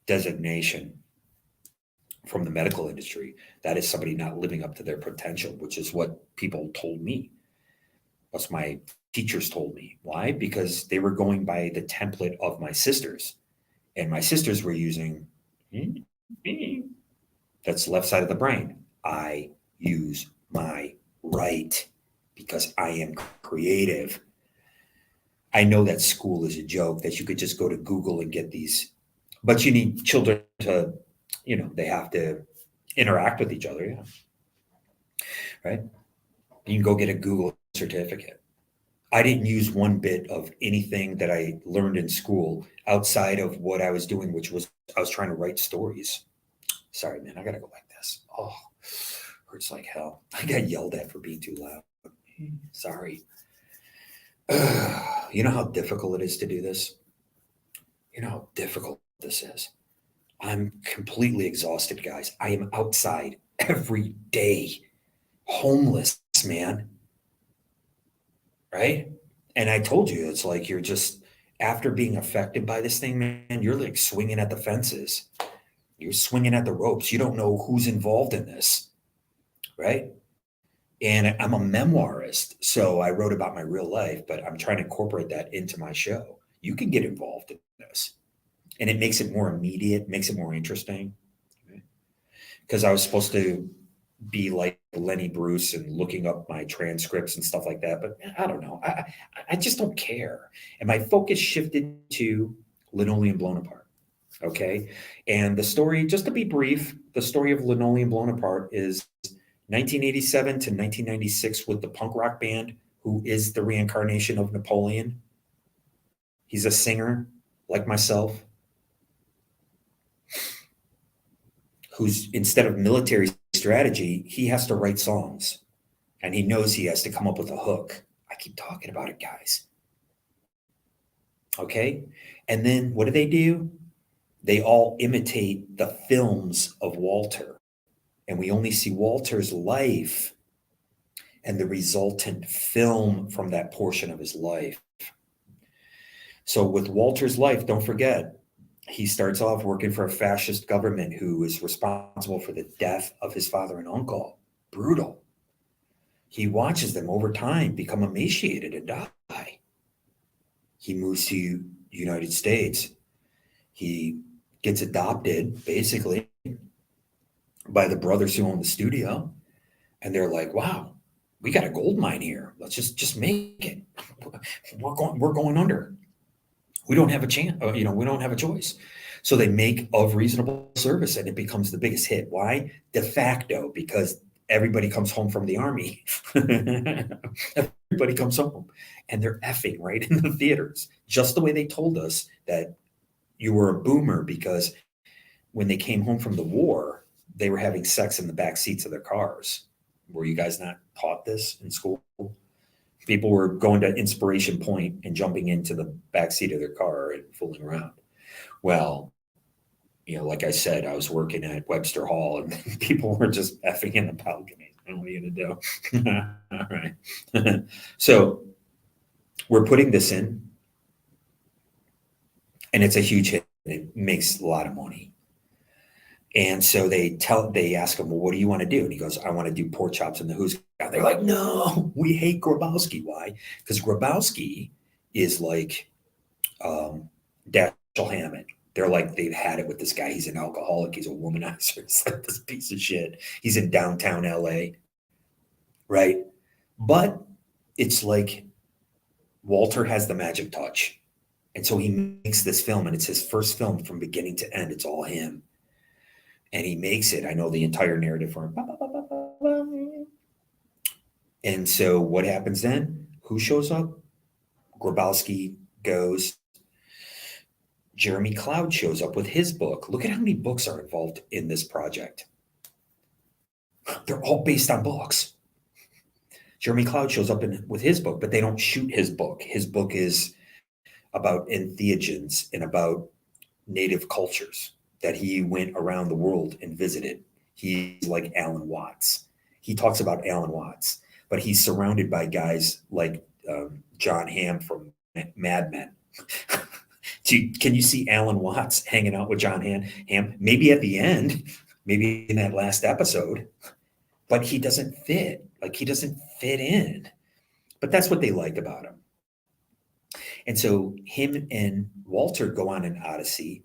designation from the medical industry. That is somebody not living up to their potential, which is what people told me. That's my teachers told me. Why? Because they were going by the template of my sisters, and my sisters were using that's left side of the brain. I use my right because I am creative. I know that school is a joke, that you could just go to Google and get these, but you need children to, they have to interact with each other. Yeah. Right. You can go get a Google certificate. I didn't use one bit of anything that I learned in school outside of what I was doing, which was I was trying to write stories. Sorry, man. I got to go like this. Oh, hurts like hell. I got yelled at for being too loud. Sorry. You know how difficult it is to do this? You know how difficult this is? I'm completely exhausted, guys. I am outside every day, homeless, man. Right? And I told you, it's like you're just, after being affected by this thing, man, you're like swinging at the fences. You're swinging at the ropes. You don't know who's involved in this, right? And I'm a memoirist, so I wrote about my real life, but I'm trying to incorporate that into my show. You can get involved in this, and it makes it more immediate, makes it more interesting. Because I was supposed to be like Lenny Bruce and looking up my transcripts and stuff like that, but I don't know. I just don't care, and my focus shifted to Linoleum Blown Apart. Okay, and the story, just to be brief, the story of Linoleum Blown Apart is 1987 to 1996 with the punk rock band who is the reincarnation of Napoleon. He's a singer like myself who's, instead of military strategy, he has to write songs and he knows he has to come up with a hook. I keep talking about it, guys. Okay. And then what do? They all imitate the films of Walter. And we only see Walter's life and the resultant film from that portion of his life. So with Walter's life, don't forget, he starts off working for a fascist government who is responsible for the death of his father and uncle. Brutal. He watches them over time become emaciated and die. He moves to United States. He gets adopted, basically, by the brothers who own the studio. And they're like, wow, we got a gold mine here. Let's just make it. We're going under. We don't have a chance, we don't have a choice. So they make Of Reasonable Service and it becomes the biggest hit. Why? De facto, because everybody comes home from the army. Everybody comes home and they're effing right in the theaters, just the way they told us that you were a boomer because when they came home from the war, they were having sex in the back seats of their cars. Were you guys not taught this in school? People were going to Inspiration Point and jumping into the back seat of their car and fooling around. Well, like I said, I was working at Webster Hall and people were just effing in the balcony. What are you going to do? All right. So we're putting this in and it's a huge hit. It makes a lot of money. And so they ask him, well, what do you want to do? And he goes, I want to do Pork Chops in the Who's. And they're like, no, we hate Grabowski. Why? Because Grabowski is like Dashiell Hammett. They're like, they've had it with this guy. He's an alcoholic. He's a womanizer. It's like this piece of shit. He's in downtown LA. Right? But it's like Walter has the magic touch. And so he makes this film and it's his first film from beginning to end. It's all him. And he makes it. I know the entire narrative for him. And so what happens then? Who shows up? Grabowski goes. Jeremy Cloud shows up with his book. Look at how many books are involved in this project. They're all based on books. Jeremy Cloud shows up with his book, but they don't shoot his book. His book is about entheogens and about native cultures that he went around the world and visited. He's like Alan Watts. He talks about Alan Watts, but he's surrounded by guys like John Hamm from Mad Men. Can you see Alan Watts hanging out with John Hamm? Maybe at the end, maybe in that last episode, but he doesn't fit. Like he doesn't fit in. But that's what they like about him. And so him and Walter go on an odyssey.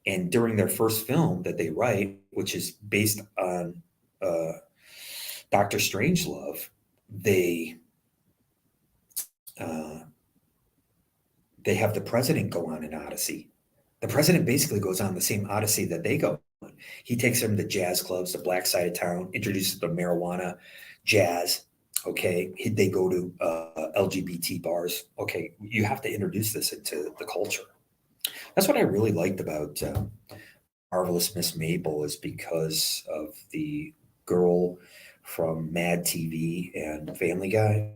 And during their first film that they write, which is based on Dr. Strangelove, they have the president go on an odyssey. The president basically goes on the same odyssey that they go on. He takes them to jazz clubs, the black side of town, introduces them to marijuana, jazz. Okay, they go to LGBT bars. Okay, you have to introduce this into the culture. That's what I really liked about Marvelous Miss Mabel is because of the girl from Mad TV and Family Guy.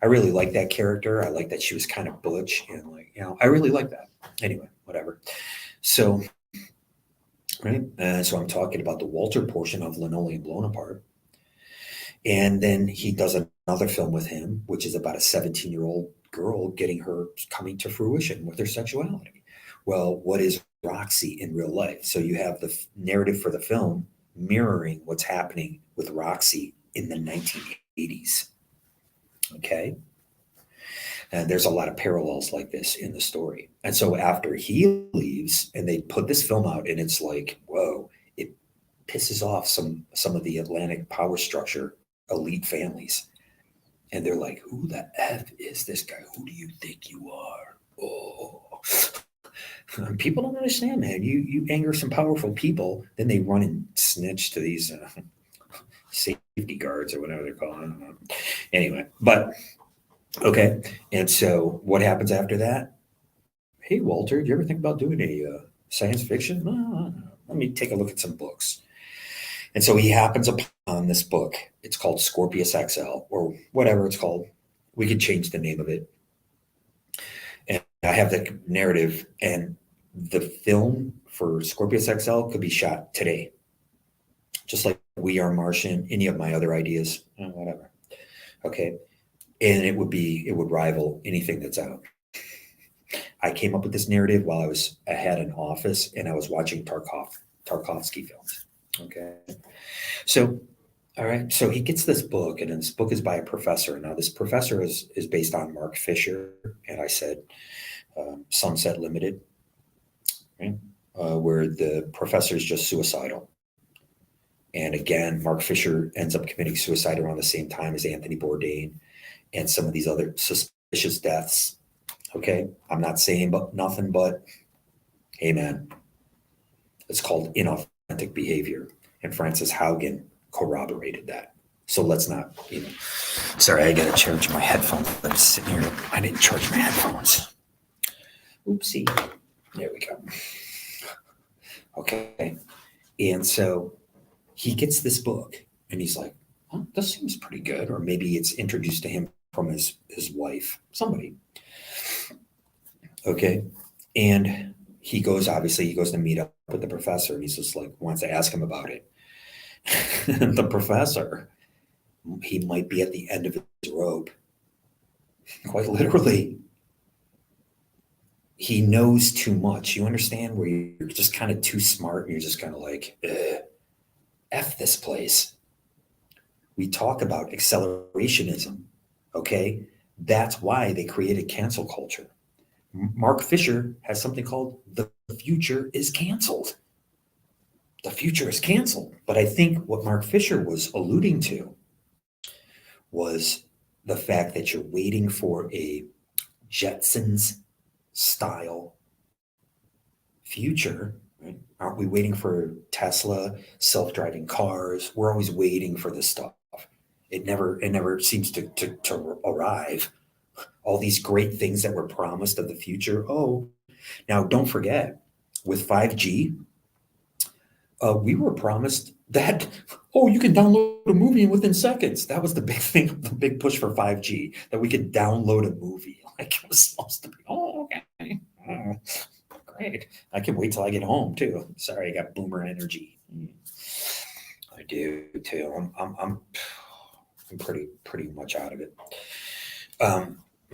I really like that character. I like that she was kind of butch and like, I really like that. Anyway, whatever. So, right. So I'm talking about the Walter portion of Linoleum Blown Apart. And then he does another film with him, which is about a 17-year-old girl getting her coming to fruition with her sexuality. Well, what is Roxy in real life. So you have the narrative for the film mirroring what's happening with Roxy in the 1980s. Okay. And there's a lot of parallels like this in the story. And so after he leaves and they put this film out, and it's like, whoa, it pisses off some of the Atlantic power structure elite families. And they're like, who the F is this guy? Who do you think you are? Oh, people don't understand, man. You anger some powerful people, then they run and snitch to these safety guards or whatever they're called. I don't know. Anyway, but okay. And so what happens after that? Hey, Walter, do you ever think about doing a science fiction? Let me take a look at some books. And so he happens upon this book. It's called Scorpius XL or whatever it's called. We could change the name of it. And I have the narrative, and the film for Scorpius XL could be shot today. Just like We Are Martian, any of my other ideas, whatever. Okay. And it would rival anything that's out. I came up with this narrative while I had an office and I was watching Tarkovsky films. Okay. So, all right. So he gets this book, and this book is by a professor. Now, this professor is based on Mark Fisher. And I said, Sunset Limited, right? Where the professor is just suicidal. And again, Mark Fisher ends up committing suicide around the same time as Anthony Bourdain and some of these other suspicious deaths. Okay. I'm not saying nothing but, hey, man, it's called inauthentic behavior. And Frances Haugen corroborated that. So let's not, sorry, I got to charge my headphones. I'm sitting here. I didn't charge my headphones. Oopsie. There we go. Okay. And so he gets this book and he's like, oh, this seems pretty good. Or maybe it's introduced to him from his wife, somebody. Okay. And he goes to meet up with the professor, and he's just like, wants to ask him about it. The professor, he might be at the end of his rope. Quite literally. He knows too much. You understand, where you're just kind of too smart and you're just kind of like, F this place. We talk about accelerationism, okay? That's why they created cancel culture. Mark Fisher has something called the future is canceled. The future is canceled. But I think what Mark Fisher was alluding to was the fact that you're waiting for a Jetsons style future, right? Aren't we waiting for Tesla, self-driving cars? We're always waiting for this stuff. It never seems to arrive. All these great things that were promised of the future. Oh, now don't forget, with 5G, we were promised that, you can download a movie within seconds. That was the big thing, the big push for 5G, that we could download a movie. Like it was supposed to be, okay. Oh, great. I can wait till I get home too. Sorry, I got boomer energy. I do too. I'm pretty much out of it.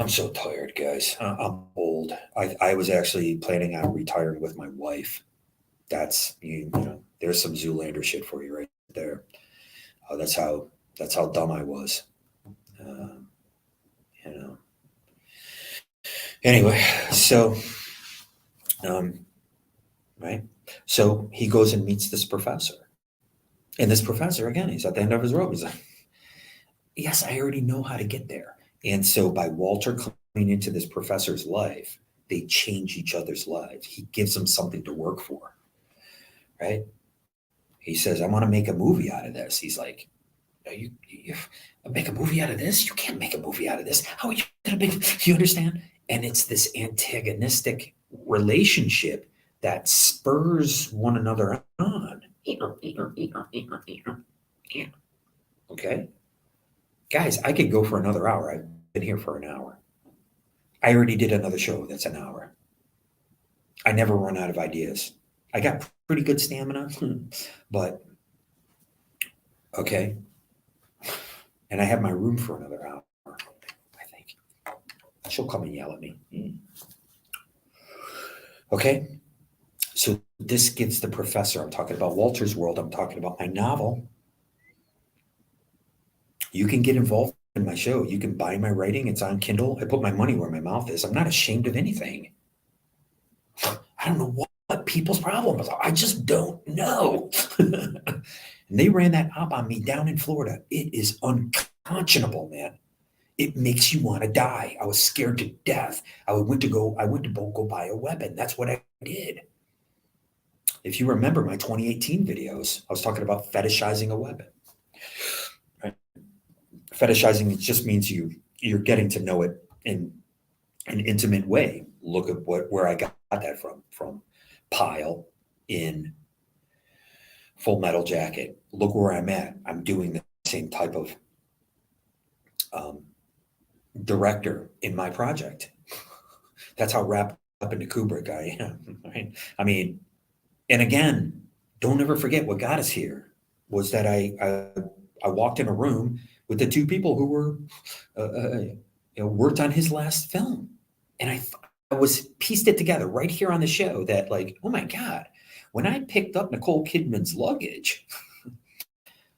I'm so tired, guys. I'm old. I was actually planning on retiring with my wife. That's, there's some Zoolander shit for you right there. That's how dumb I was. Anyway, so, right. So he goes and meets this professor, and this professor, again, he's at the end of his rope. He's like, yes, I already know how to get there. And so by Walter coming into this professor's life, they change each other's lives. He gives them something to work for, right? He says, I want to make a movie out of this. He's like, you make a movie out of this? You can't make a movie out of this. How are you going to make, you understand? And it's this antagonistic relationship that spurs one another on. Okay? Guys, I could go for another hour. I've been here for an hour. I already did another show that's an hour. I never run out of ideas. I got pretty good stamina, but okay. And I have my room for another hour, I think. She'll come and yell at me. Okay. So this gives the professor, I'm talking about Walter's World, I'm talking about my novel. You can get involved in my show. You can buy my writing. It's on Kindle. I put my money where my mouth is. I'm not ashamed of anything. I don't know what people's problem is. I just don't know. And they ran that op on me down in Florida. It is unconscionable, man. It makes you want to die. I was scared to death. I went to go buy a weapon. That's what I did. If you remember my 2018 videos, I was talking about fetishizing a weapon. Right? Fetishizing just means you're getting to know it in an intimate way. Look at where I got that from Pyle in Full Metal Jacket. Look where I'm at. I'm doing the same type of director in my project. That's how wrapped up into Kubrick I am. Right? I mean, and again, don't ever forget what got us here was that I walked in a room with the two people who were worked on his last film, and I was pieced it together right here on the show that like, oh my God, when I picked up Nicole Kidman's luggage,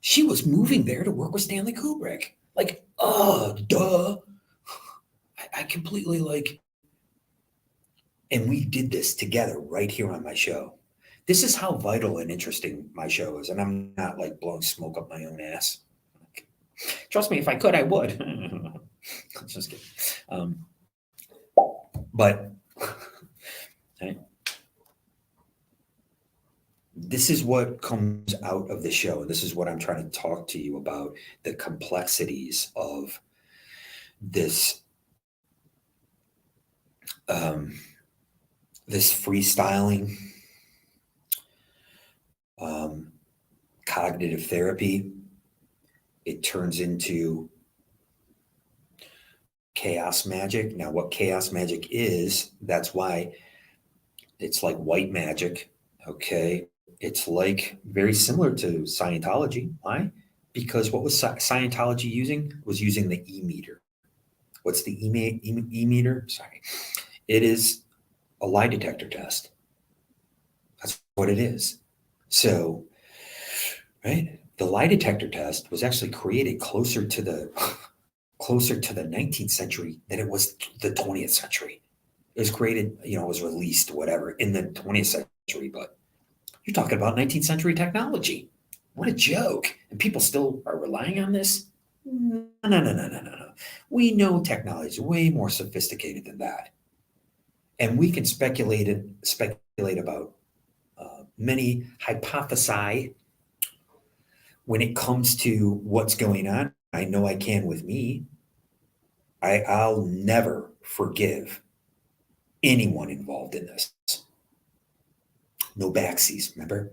she was moving there to work with Stanley Kubrick. Like, oh, duh. I completely like, and we did this together right here on my show. This is how vital and interesting my show is, and I'm not like blowing smoke up my own ass. Trust me, if I could, I would. Just kidding. But this is what comes out of the show. And this is what I'm trying to talk to you about, the complexities of this this freestyling, cognitive therapy. It turns into chaos magic. Now, what chaos magic is, that's why it's like white magic. Okay. It's like very similar to Scientology. Why? Because what was Scientology using? Was using the E-meter. What's the E-meter? Sorry. It is a lie detector test. That's what it is. So, right? The lie detector test was actually created closer to the 19th century than it was the 20th century. It was created, it was released, whatever, in the 20th century, but you're talking about 19th century technology. What a joke. And people still are relying on this? No, no, no, no, no, no, no. We know technology is way more sophisticated than that. And we can speculate about many hypothesi when it comes to what's going on. I know I can with me. I'll never forgive anyone involved in this. No backsies, remember?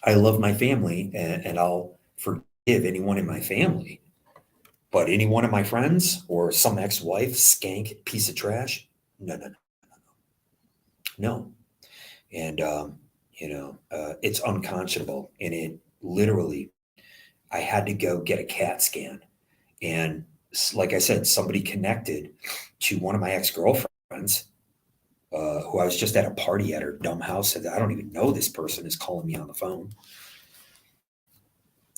I love my family and I'll forgive anyone in my family. But any one of my friends or some ex-wife, skank, piece of trash, no, no, no, no. And, it's unconscionable. And it literally, I had to go get a CAT scan. And like I said, somebody connected to one of my ex-girlfriends who I was just at a party at her dumb house. Said, I don't even know this person is calling me on the phone.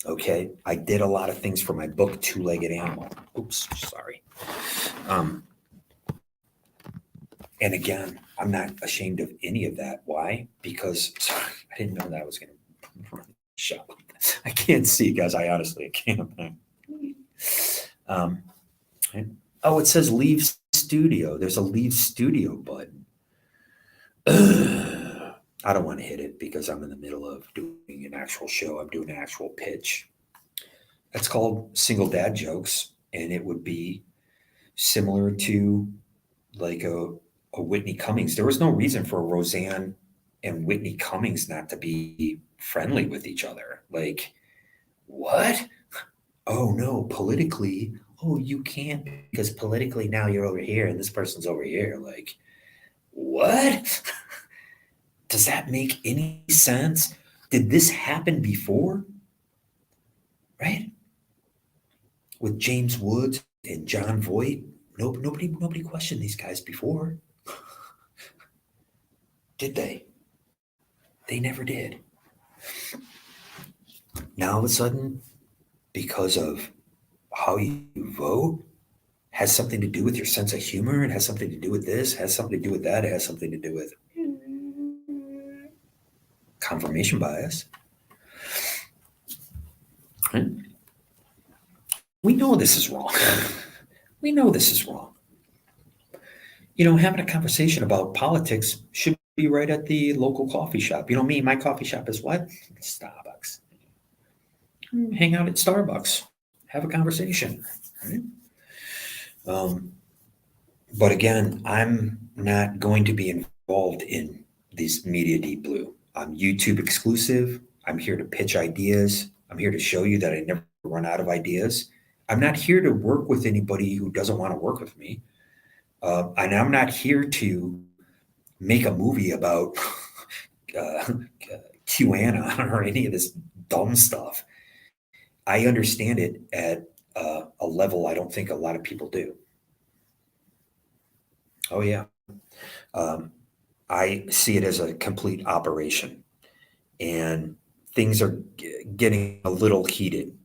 Okay. I did a lot of things for my book, Two-Legged Animal. Oops, sorry. And again, I'm not ashamed of any of that. Why? Because I didn't know that I was going to run the show. I can't see, guys. I honestly can't. It says leave studio. There's a leave studio button. I don't want to hit it because I'm in the middle of doing an actual show. I'm doing an actual pitch. That's called Single Dad Jokes, and it would be similar to like a Whitney Cummings. There was no reason for Rosanne and Whitney Cummings not to be friendly with each other. Like, what? Oh no, politically, oh, you can't because politically now you're over here and this person's over here. Like, what? Does that make any sense? Did this happen before? Right? With James Woods and John Voight? Nobody questioned these guys before. Did they? They never did. Now all of a sudden, because of how you vote, has something to do with your sense of humor. It has something to do with this, has something to do with that. It has something to do with confirmation bias. Right? We know this is wrong. We know this is wrong. Having a conversation about politics should be right at the local coffee shop. Me, my coffee shop is what? Starbucks. Hang out at Starbucks. Have a conversation. Right? But again, I'm not going to be involved in this media deep blue. I'm YouTube exclusive. I'm here to pitch ideas. I'm here to show you that I never run out of ideas. I'm not here to work with anybody who doesn't want to work with me. And I'm not here to make a movie about QAnon or any of this dumb stuff. I understand it at a level I don't think a lot of people do. Oh, yeah. I see it as a complete operation, and things are getting a little heated.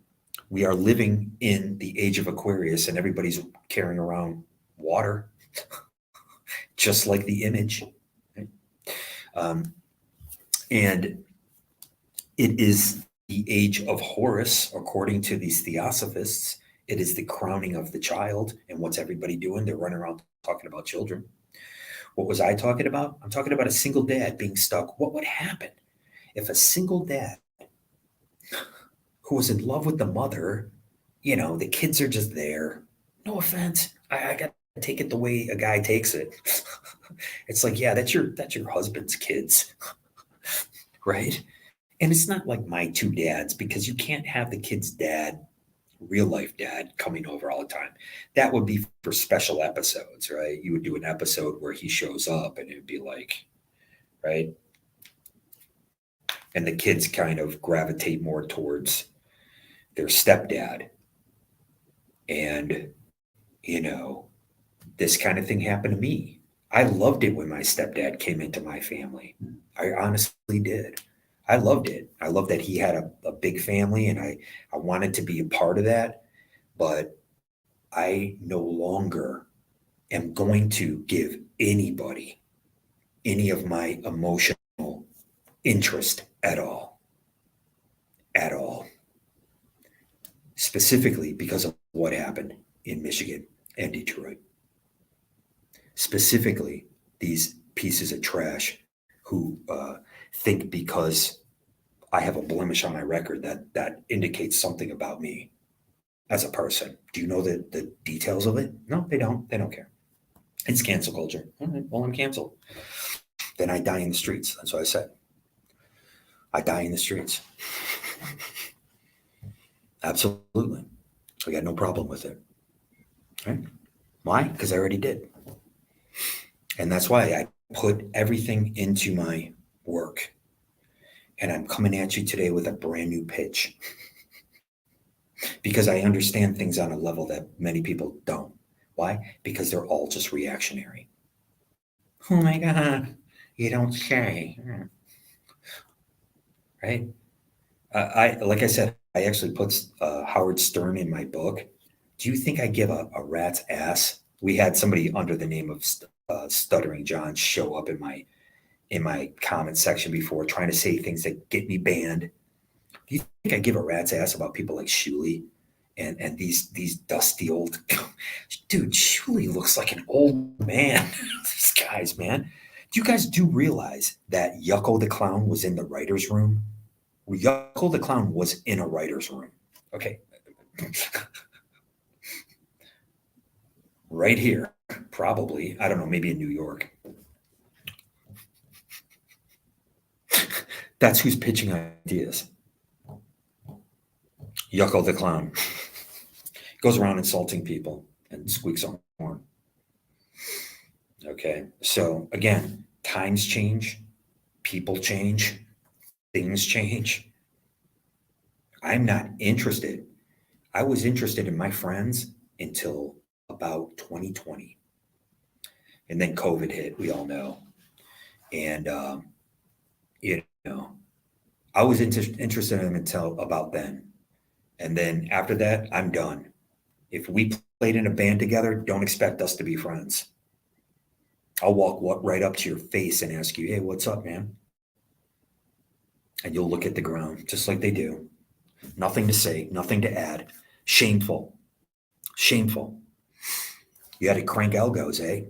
We are living in the age of Aquarius, and everybody's carrying around water, just like the image. Um, and it is the age of Horus, according to these theosophists. It is the crowning of the child. And what's everybody doing? They're running around talking about children. What was I talking about? I'm talking about a single dad being stuck. What would happen if a single dad who was in love with the mother, the kids are just there. No offense. I got to take it the way a guy takes it. It's like, yeah, that's your husband's kids. Right? And it's not like my two dads, because you can't have the kid's dad, real life dad, coming over all the time. That would be for special episodes, right? You would do an episode where he shows up and it'd be like, right? And the kids kind of gravitate more towards their stepdad. And, this kind of thing happened to me. I loved it when my stepdad came into my family. I honestly did. I loved it. I loved that he had a big family, and I wanted to be a part of that. But I no longer am going to give anybody any of my emotional interest at all. At all. Specifically because of what happened in Michigan and Detroit. Specifically, these pieces of trash who think because I have a blemish on my record that indicates something about me as a person. Do you know the details of it? No, they don't. They don't care. It's cancel culture. All right, well, I'm canceled. Then I die in the streets. That's what I said. I die in the streets. Absolutely. I got no problem with it. Right? Why? Because I already did. And that's why I put everything into my work. And I'm coming at you today with a brand new pitch. Because I understand things on a level that many people don't. Why? Because they're all just reactionary. Oh my God, you don't say. Right? Like I said, I actually put Howard Stern in my book. Do you think I give a rat's ass? We had somebody under the name of Stuttering John show up in my comment section before, trying to say things that get me banned. Do you think I give a rat's ass about people like Shuley and these dusty old dude? Shuley looks like an old man. These guys, man. Do you guys realize that Yucko the Clown was in the writer's room? Yucko the Clown was in a writer's room. Okay. Right here, probably. I don't know, maybe in New York. That's who's pitching ideas. Yucko the Clown. Goes around insulting people and squeaks on horn. Okay. So again, times change, people change, things change. I'm not interested. I was interested in my friends until about 2020. And then COVID hit, we all know. And, you know, I was interested in them until about then. And then after that, I'm done. If we played in a band together, don't expect us to be friends. I'll walk right up to your face and ask you, hey, what's up, man? And you'll look at the ground just like they do. Nothing to say, nothing to add. Shameful. Shameful. You had to crank algos, eh?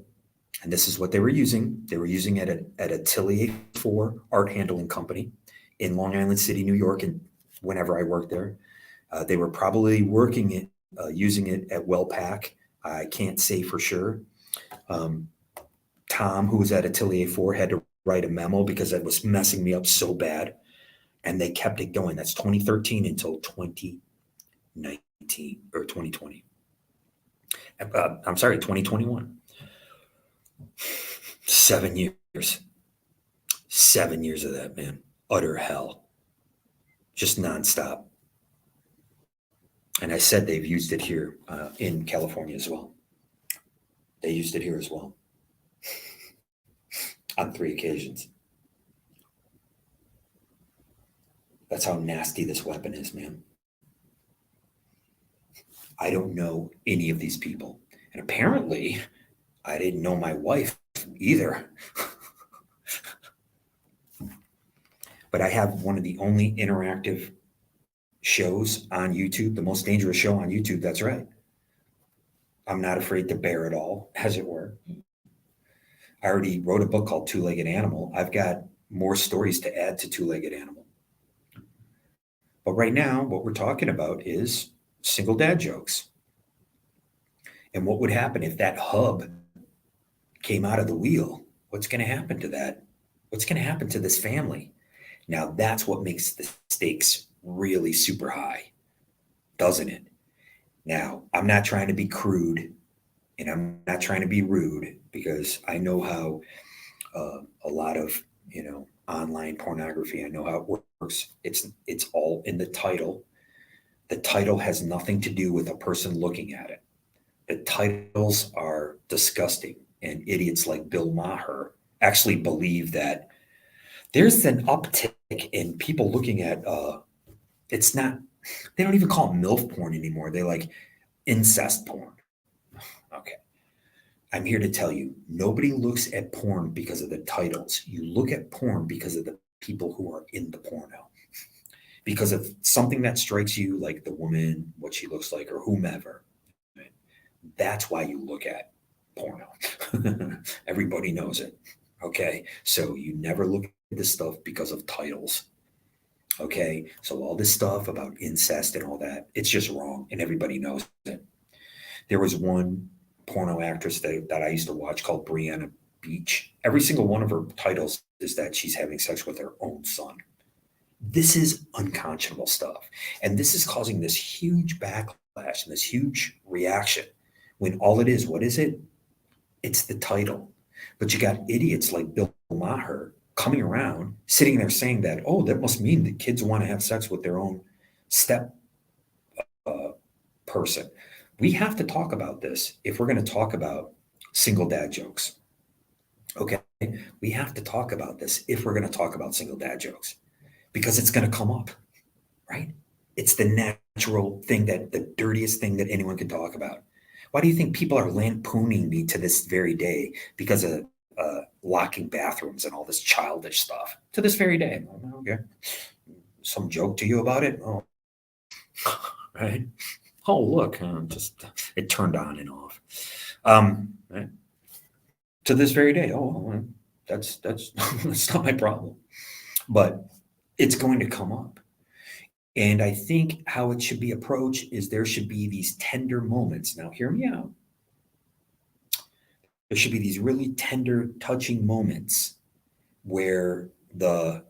And this is what they were using. They were using it at Atelier 4 art handling company in Long Island City, New York, and whenever I worked there. They were probably working it, using it at Wellpack. I can't say for sure. Um, Tom, who was at Atelier 4, had to write a memo because it was messing me up so bad. And they kept it going. That's 2013 until 2019 or 2020. I'm sorry, 2021. 7 years. 7 years of that, man. Utter hell. Just nonstop. And I said they've used it here in California as well. They used it here as well on 3 occasions. That's how nasty this weapon is, man. I don't know any of these people. And apparently, I didn't know my wife either. But I have one of the only interactive shows on YouTube, the most dangerous show on YouTube. That's right. I'm not afraid to bear it all, as it were. I already wrote a book called Two-Legged Animal. I've got more stories to add to Two-Legged Animal. But right now, what we're talking about is single dad jokes. And what would happen if that hub came out of the wheel? What's going to happen to that? What's going to happen to this family? Now, that's what makes the stakes really super high, doesn't it? Now, I'm not trying to be crude and I'm not trying to be rude because I know how a lot of, online pornography, I know how it works. It's all in the title. The title has nothing to do with a person looking at it. The titles are disgusting, and idiots like Bill Maher actually believe that there's an uptick in people looking at it's not, they don't even call it MILF porn anymore. They like incest porn. Okay. I'm here to tell you, nobody looks at porn because of the titles. You look at porn because of the people who are in the porno. Because of something that strikes you, like the woman, what she looks like, or whomever. Right? That's why you look at porno. Everybody knows it. Okay. So you never look at this stuff because of titles. Okay. So all this stuff about incest and all that, it's just wrong. And everybody knows it. There was one porno actress that I used to watch called Brianna Beach. Every single one of her titles is that she's having sex with her own son. This is unconscionable stuff. And this is causing this huge backlash and this huge reaction when all it is, what is it? It's the title. But you got idiots like Bill Maher coming around, sitting there saying that, oh, that must mean that kids want to have sex with their own step person. We have to talk about this if we're going to talk about single dad jokes. Okay. We have to talk about this if we're going to talk about single dad jokes because it's going to come up, right? It's the natural thing, that the dirtiest thing that anyone can talk about. Why do you think people are lampooning me to this very day because of locking bathrooms and all this childish stuff to this very day? Okay. Some joke to you about it? Oh, right. Oh, look, just it turned on and off. Right? To this very day, oh, that's that's not my problem. But it's going to come up. And I think how it should be approached is there should be these tender moments. Now, hear me out. There should be these really tender, touching moments where the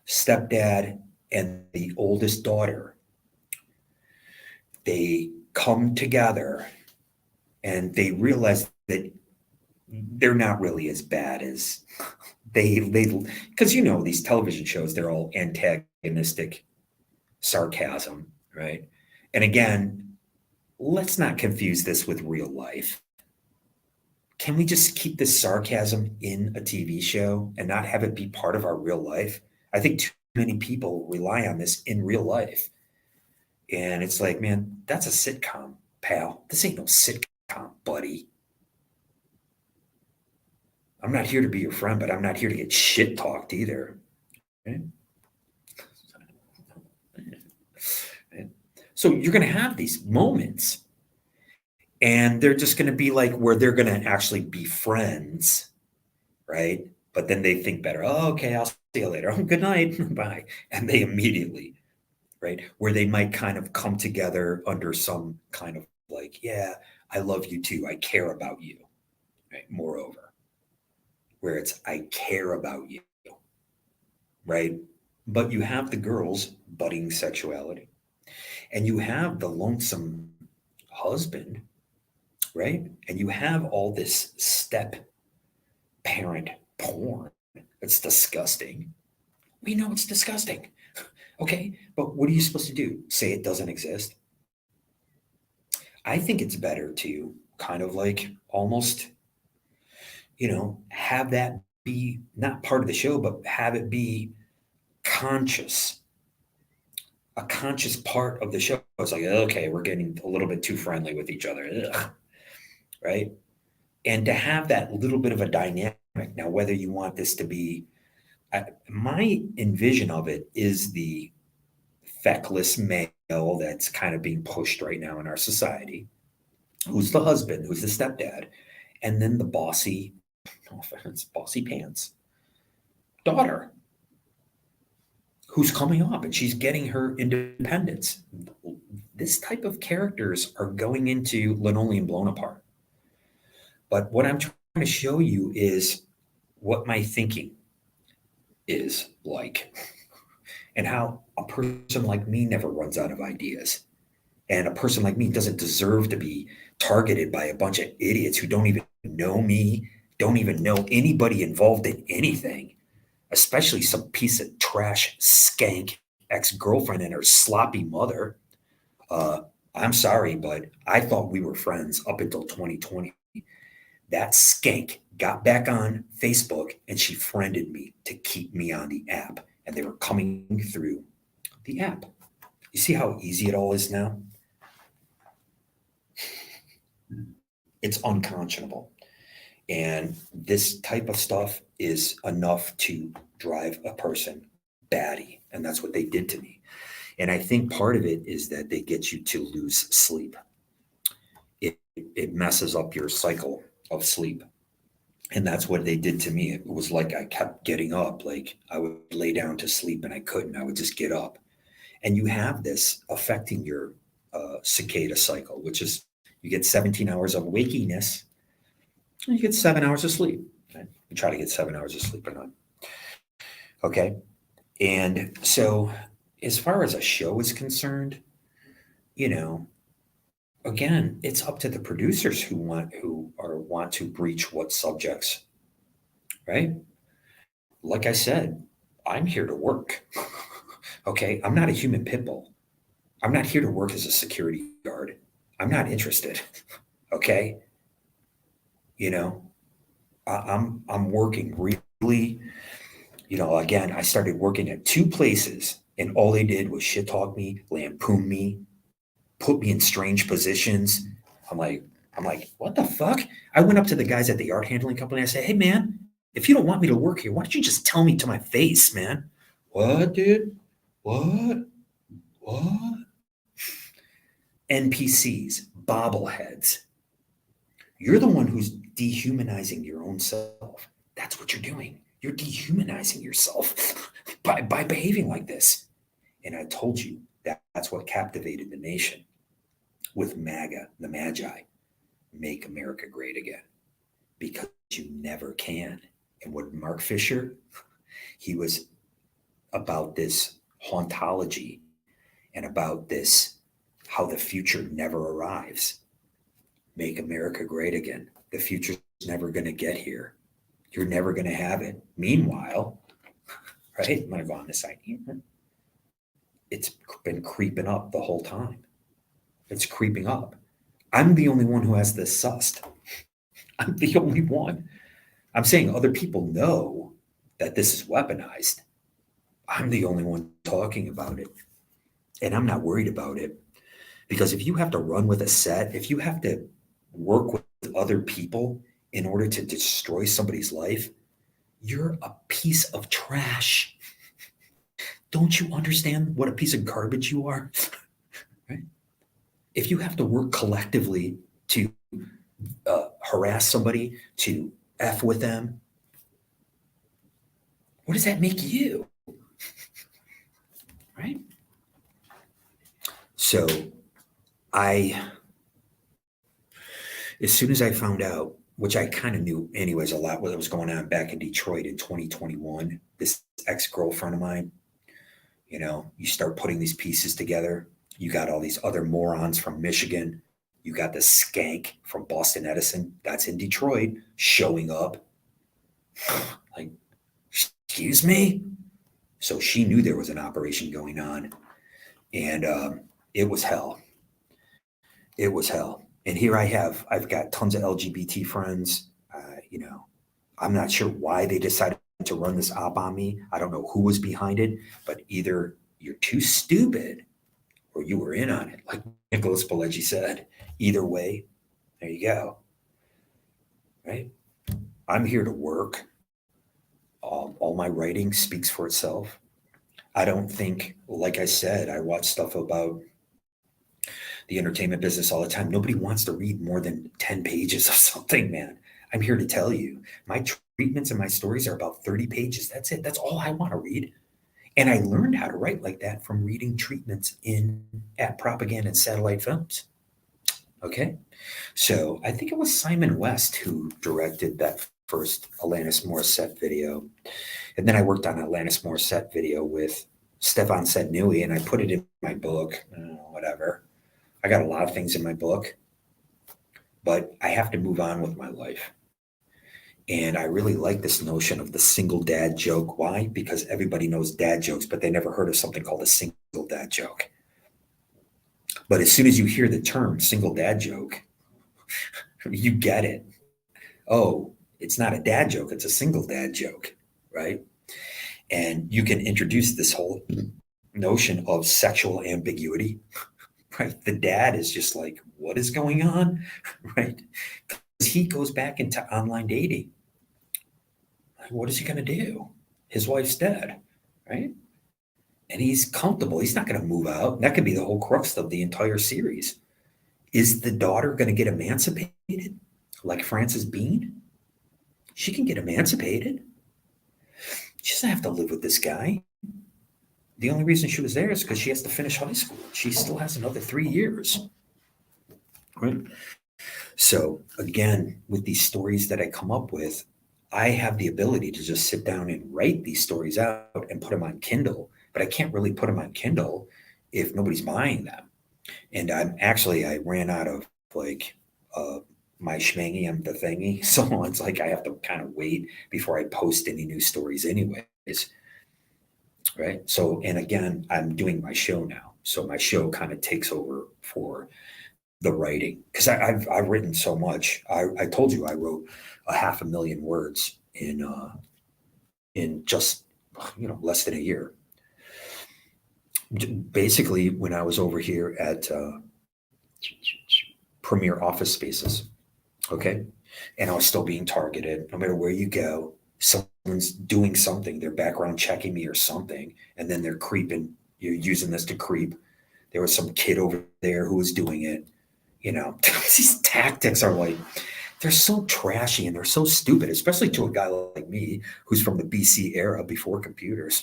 stepdad and the oldest daughter, they come together and they realize that they're not really as bad as they because these television shows, they're all antagonistic sarcasm, right? And again, let's not confuse this with real life. can we just keep this sarcasm in a TV show and not have it be part of our real life? I think too many people rely on this in real life. And it's like, man, that's a sitcom, pal. This ain't no sitcom, buddy. I'm not here to be your friend, but I'm not here to get shit talked either. Okay? So you're going to have these moments, and they're just going to be like where they're going to actually be friends, right? But then they think better. Oh, okay, I'll see you later. Oh, good night. Bye. And they immediately, right? Where they might kind of come together under some kind of like, yeah, I love you too. I care about you. Right? Moreover, where it's, I care about you, right? But you have the girls budding sexuality, and you have the lonesome husband, right? And you have all this step parent porn. It's disgusting. We know it's disgusting. Okay, but what are you supposed to do? Say it doesn't exist? I think it's better to kind of like almost, have that be not part of the show, but have it be conscious, a conscious part of the show. It's like, okay, we're getting a little bit too friendly with each other. Ugh, right? And to have that little bit of a dynamic. Now, whether you want this to be, my envision of it is the feckless male that's kind of being pushed right now in our society, who's the husband, who's the stepdad, and then the bossy, no offense, bossy pants daughter who's coming up and she's getting her independence. This type of characters are going into Linoleum Blown Apart. But what I'm trying to show you is what my thinking is like, and how a person like me never runs out of ideas. And a person like me doesn't deserve to be targeted by a bunch of idiots who don't even know me, don't even know anybody involved in anything, especially some piece of trash skank ex-girlfriend and her sloppy mother. I'm sorry, but I thought we were friends up until 2020. That skank got back on Facebook and she friended me to keep me on the app. And they were coming through the app. You see how easy it all is now? It's unconscionable. And this type of stuff is enough to drive a person batty. And that's what they did to me. And I think part of it is that they get you to lose sleep. It messes up your cycle of sleep. And that's what they did to me. It was like I kept getting up. Like I would lay down to sleep and I couldn't. I would just get up. And you have this affecting your cicada cycle, which is you get 17 hours of wakiness and you get 7 hours of sleep. Okay? You try to get 7 hours of sleep or not. Okay. And so, as far as a show is concerned, you know, again, it's up to the producers who want to breach what subjects, right? Like I said, I'm here to work. Okay, I'm not a human pit bull. I'm not here to work as a security guard. I'm not interested. Okay, you know, I'm working really. Again, I started working at two places, and all they did was shit talk me, lampoon me, put me in strange positions. I'm like, what the fuck? I went up to the guys at the art handling company. I said, hey man, if you don't want me to work here, why don't you just tell me to my face, man? What, dude? What? What? NPCs, bobbleheads. You're the one who's dehumanizing your own self. That's what you're doing. You're dehumanizing yourself by behaving like this. And I told you that's what captivated the nation with MAGA, the Magi, make America great again, because you never can. And what Mark Fisher, he was about this hauntology and about this, how the future never arrives. Make America great again. The future's never going to get here. You're never going to have it. Meanwhile, right? I'm going to go on this side here. It's been creeping up the whole time. It's creeping up. I'm the only one who has this sussed. I'm the only one. I'm saying other people know that this is weaponized. I'm the only one talking about it. And I'm not worried about it. Because if you have to run with a set, if you have to work with other people in order to destroy somebody's life, you're a piece of trash. Don't you understand what a piece of garbage you are? Right? If you have to work collectively to harass somebody, to F with them, what does that make you? Right? So I, as soon as I found out, which I kind of knew anyways, a lot what was going on back in Detroit in 2021, this ex-girlfriend of mine, you start putting these pieces together. You got all these other morons from Michigan. You got the skank from Boston Edison that's in Detroit showing up. Like, excuse me? So she knew there was an operation going on. And it was hell. It was hell. And here I've got tons of LGBT friends. I'm not sure why they decided to run this op on me. I don't know who was behind it, but either you're too stupid or you were in on it, like Nicholas Pileggi said. Either way, there you go. Right? I'm here to work. All my writing speaks for itself. I don't think, like I said, I watch stuff about the entertainment business all the time. Nobody wants to read more than 10 pages of something, man. I'm here to tell you, my treatments and my stories are about 30 pages. That's it. That's all I want to read. And I learned how to write like that from reading treatments at Propaganda and Satellite Films. Okay. So I think it was Simon West who directed that first Alanis Morissette video. And then I worked on an Alanis Morissette video with Stefan Sednui, and I put it in my book, whatever. I got a lot of things in my book, but I have to move on with my life. And I really like this notion of the single dad joke. Why? Because everybody knows dad jokes, but they never heard of something called a single dad joke. But as soon as you hear the term single dad joke, you get it. Oh, it's not a dad joke, it's a single dad joke, right? And you can introduce this whole notion of sexual ambiguity, right? The dad is just like, what is going on, right? Because he goes back into online dating. What is he going to do? His wife's dead, right? And he's comfortable. He's not going to move out. That could be the whole crux of the entire series. Is the daughter going to get emancipated like Frances Bean? She can get emancipated. She doesn't have to live with this guy. The only reason she was there is because she has to finish high school. She still has another 3 years. Right? So again, with these stories that I come up with, I have the ability to just sit down and write these stories out and put them on Kindle, but I can't really put them on Kindle if nobody's buying them. And I ran out of like my schmangy, the thingy. So it's like I have to kind of wait before I post any new stories anyways. Right. So, and again, I'm doing my show now. So my show kind of takes over for the writing because I've written so much. I told you I wrote 500,000 words in just less than a year. Basically, when I was over here at Premier Office Spaces, okay, and I was still being targeted. No matter where you go, someone's doing something. They're background checking me or something, and then they're creeping. You're using this to creep. There was some kid over there who was doing it. These tactics are like, they're so trashy and they're so stupid, especially to a guy like me who's from the BC era before computers.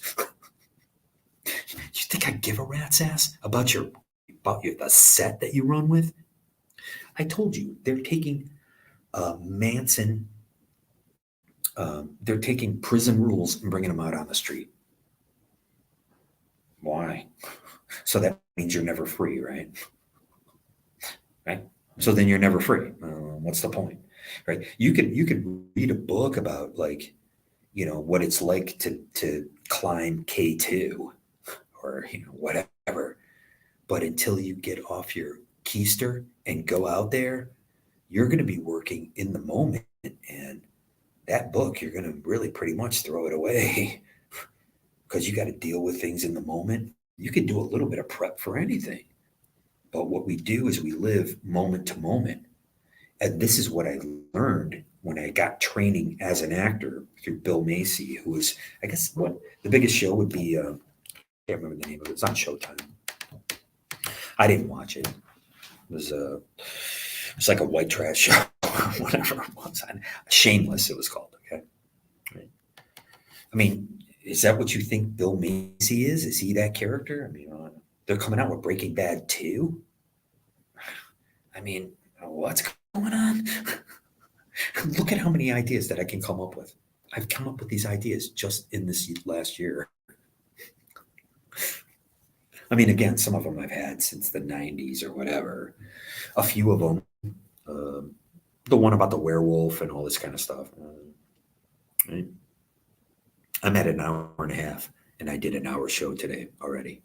You think I give a rat's ass about the set that you run with? I told you they're taking Manson. They're taking prison rules and bringing them out on the street. Why? So that means you're never free, right? Right. So then you're never free. What's the point, right? You could read a book about like, what it's like to climb K2 or whatever, but until you get off your keister and go out there, you're going to be working in the moment, and that book, you're going to really pretty much throw it away because you got to deal with things in the moment. You can do a little bit of prep for anything. But what we do is we live moment to moment. And this is what I learned when I got training as an actor through Bill Macy, who was, I guess, what the biggest show would be. I can't remember the name of it. It's on Showtime. I didn't watch it. It's like a white trash show, whatever it was. Shameless, it was called. Okay. Right. I mean, is that what you think Bill Macy is? Is he that character? I mean, they're coming out with Breaking Bad 2. I mean, what's going on? Look at how many ideas that I can come up with. I've come up with these ideas just in this last year. I mean, again, some of them I've had since the 90s or whatever. A few of them, the one about the werewolf and all this kind of stuff. Right? I'm at an hour and a half, and I did an hour show today already.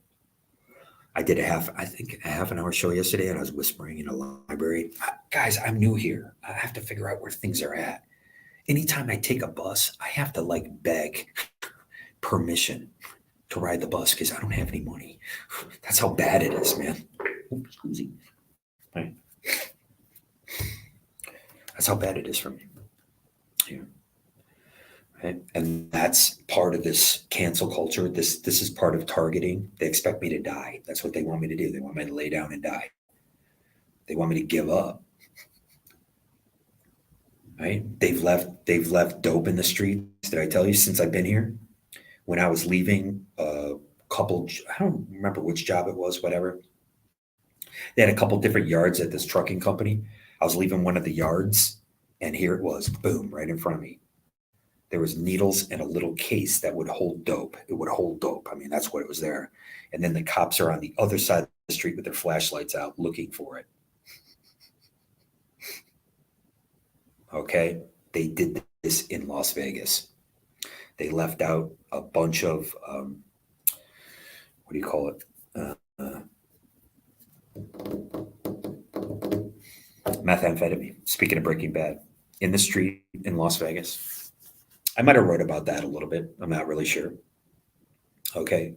I did I think a half an hour show yesterday, and I was whispering in a library. Guys, I'm new here. I have to figure out where things are at. Anytime I take a bus, I have to like beg permission to ride the bus because I don't have any money. That's how bad it is, man. Right. That's how bad it is for me. Yeah. Right? And that's part of this cancel culture. This is part of targeting. They expect me to die. That's what they want me to do. They want me to lay down and die. They want me to give up. Right? They've left dope in the streets. Did I tell you since I've been here? When I was leaving a couple, I don't remember which job it was, whatever. They had a couple different yards at this trucking company. I was leaving one of the yards, and here it was, boom, right in front of me. There was needles and a little case that would hold dope. It would hold dope. I mean, that's what it was there. And then the cops are on the other side of the street with their flashlights out looking for it. Okay? They did this in Las Vegas. They left out a bunch of, what do you call it? Methamphetamine. Speaking of Breaking Bad, in the street in Las Vegas. I might have wrote about that a little bit. I'm not really sure. Okay.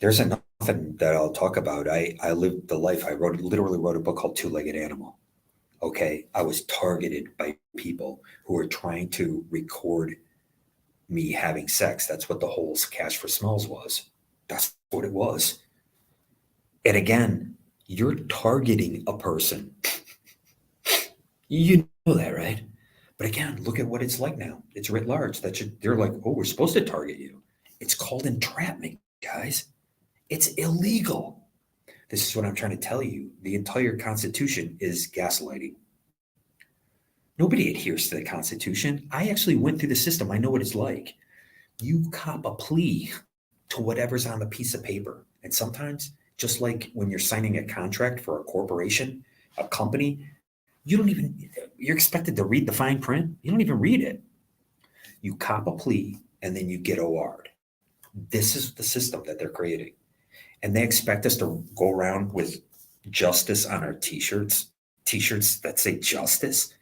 There's nothing that I'll talk about. I lived the life. I literally wrote a book called Two-Legged Animal. Okay. I was targeted by people who were trying to record me having sex. That's what the whole Cash for Smells was. That's what it was. And again, you're targeting a person. You know that, right? But again, look at what it's like now. It's writ large. They're like, oh, we're supposed to target you. It's called entrapment, guys. It's illegal. This is what I'm trying to tell you. The entire Constitution is gaslighting. Nobody adheres to the Constitution. I actually went through the system. I know what it's like. You cop a plea to whatever's on the piece of paper. And sometimes, just like when you're signing a contract for a corporation, a company, you're expected to read the fine print. You don't even read it. You cop a plea and then you get OR'd. This is the system that they're creating. And they expect us to go around with justice on our t-shirts that say justice.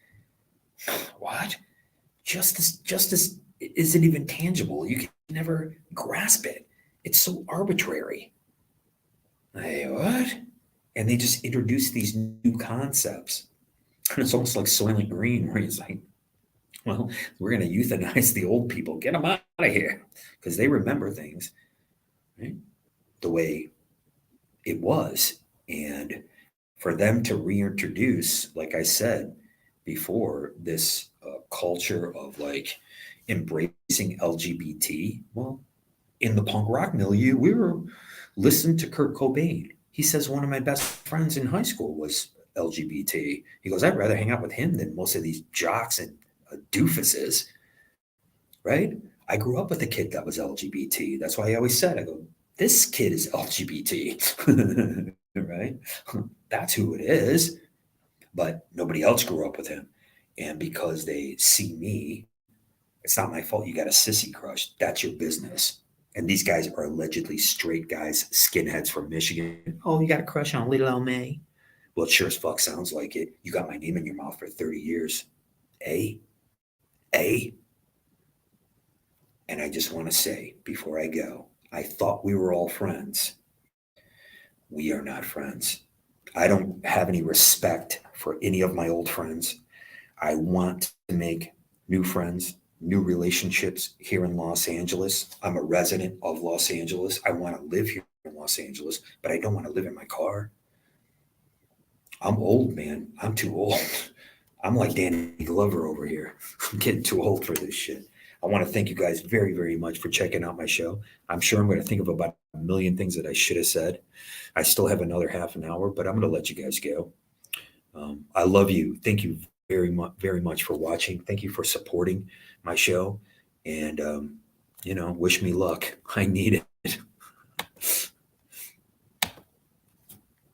What? Justice isn't even tangible. You can never grasp it. It's so arbitrary. Hey, what? And they just introduce these new concepts. And it's almost like Soylent Green, where he's like, well, we're going to euthanize the old people. Get them out of here. Because they remember things, right? The way it was. And for them to reintroduce, like I said before, this culture of like embracing LGBT, well, in the punk rock milieu, we were listening to Kurt Cobain. He says one of my best friends in high school was LGBT. He goes, I'd rather hang out with him than most of these jocks and doofuses, right? I grew up with a kid that was LGBT. That's why I always said, I go, this kid is LGBT, right? That's who it is. But nobody else grew up with him. And because they see me, it's not my fault you got a sissy crush. That's your business. And these guys are allegedly straight guys, skinheads from Michigan. Oh, you got a crush on little old May? Well, it sure as fuck sounds like it. You got my name in your mouth for 30 years. Eh? Eh? And I just want to say before I go, I thought we were all friends. We are not friends. I don't have any respect for any of my old friends. I want to make new friends, new relationships here in Los Angeles. I'm a resident of Los Angeles. I want to live here in Los Angeles, but I don't want to live in my car. I'm old, man. I'm too old. I'm like Danny Glover over here. I'm getting too old for this shit. I want to thank you guys very, very much for checking out my show. I'm sure I'm going to think of about a million things that I should have said. I still have another half an hour, but I'm going to let you guys go. I love you. Thank you very much for watching. Thank you for supporting my show. And, wish me luck. I need it.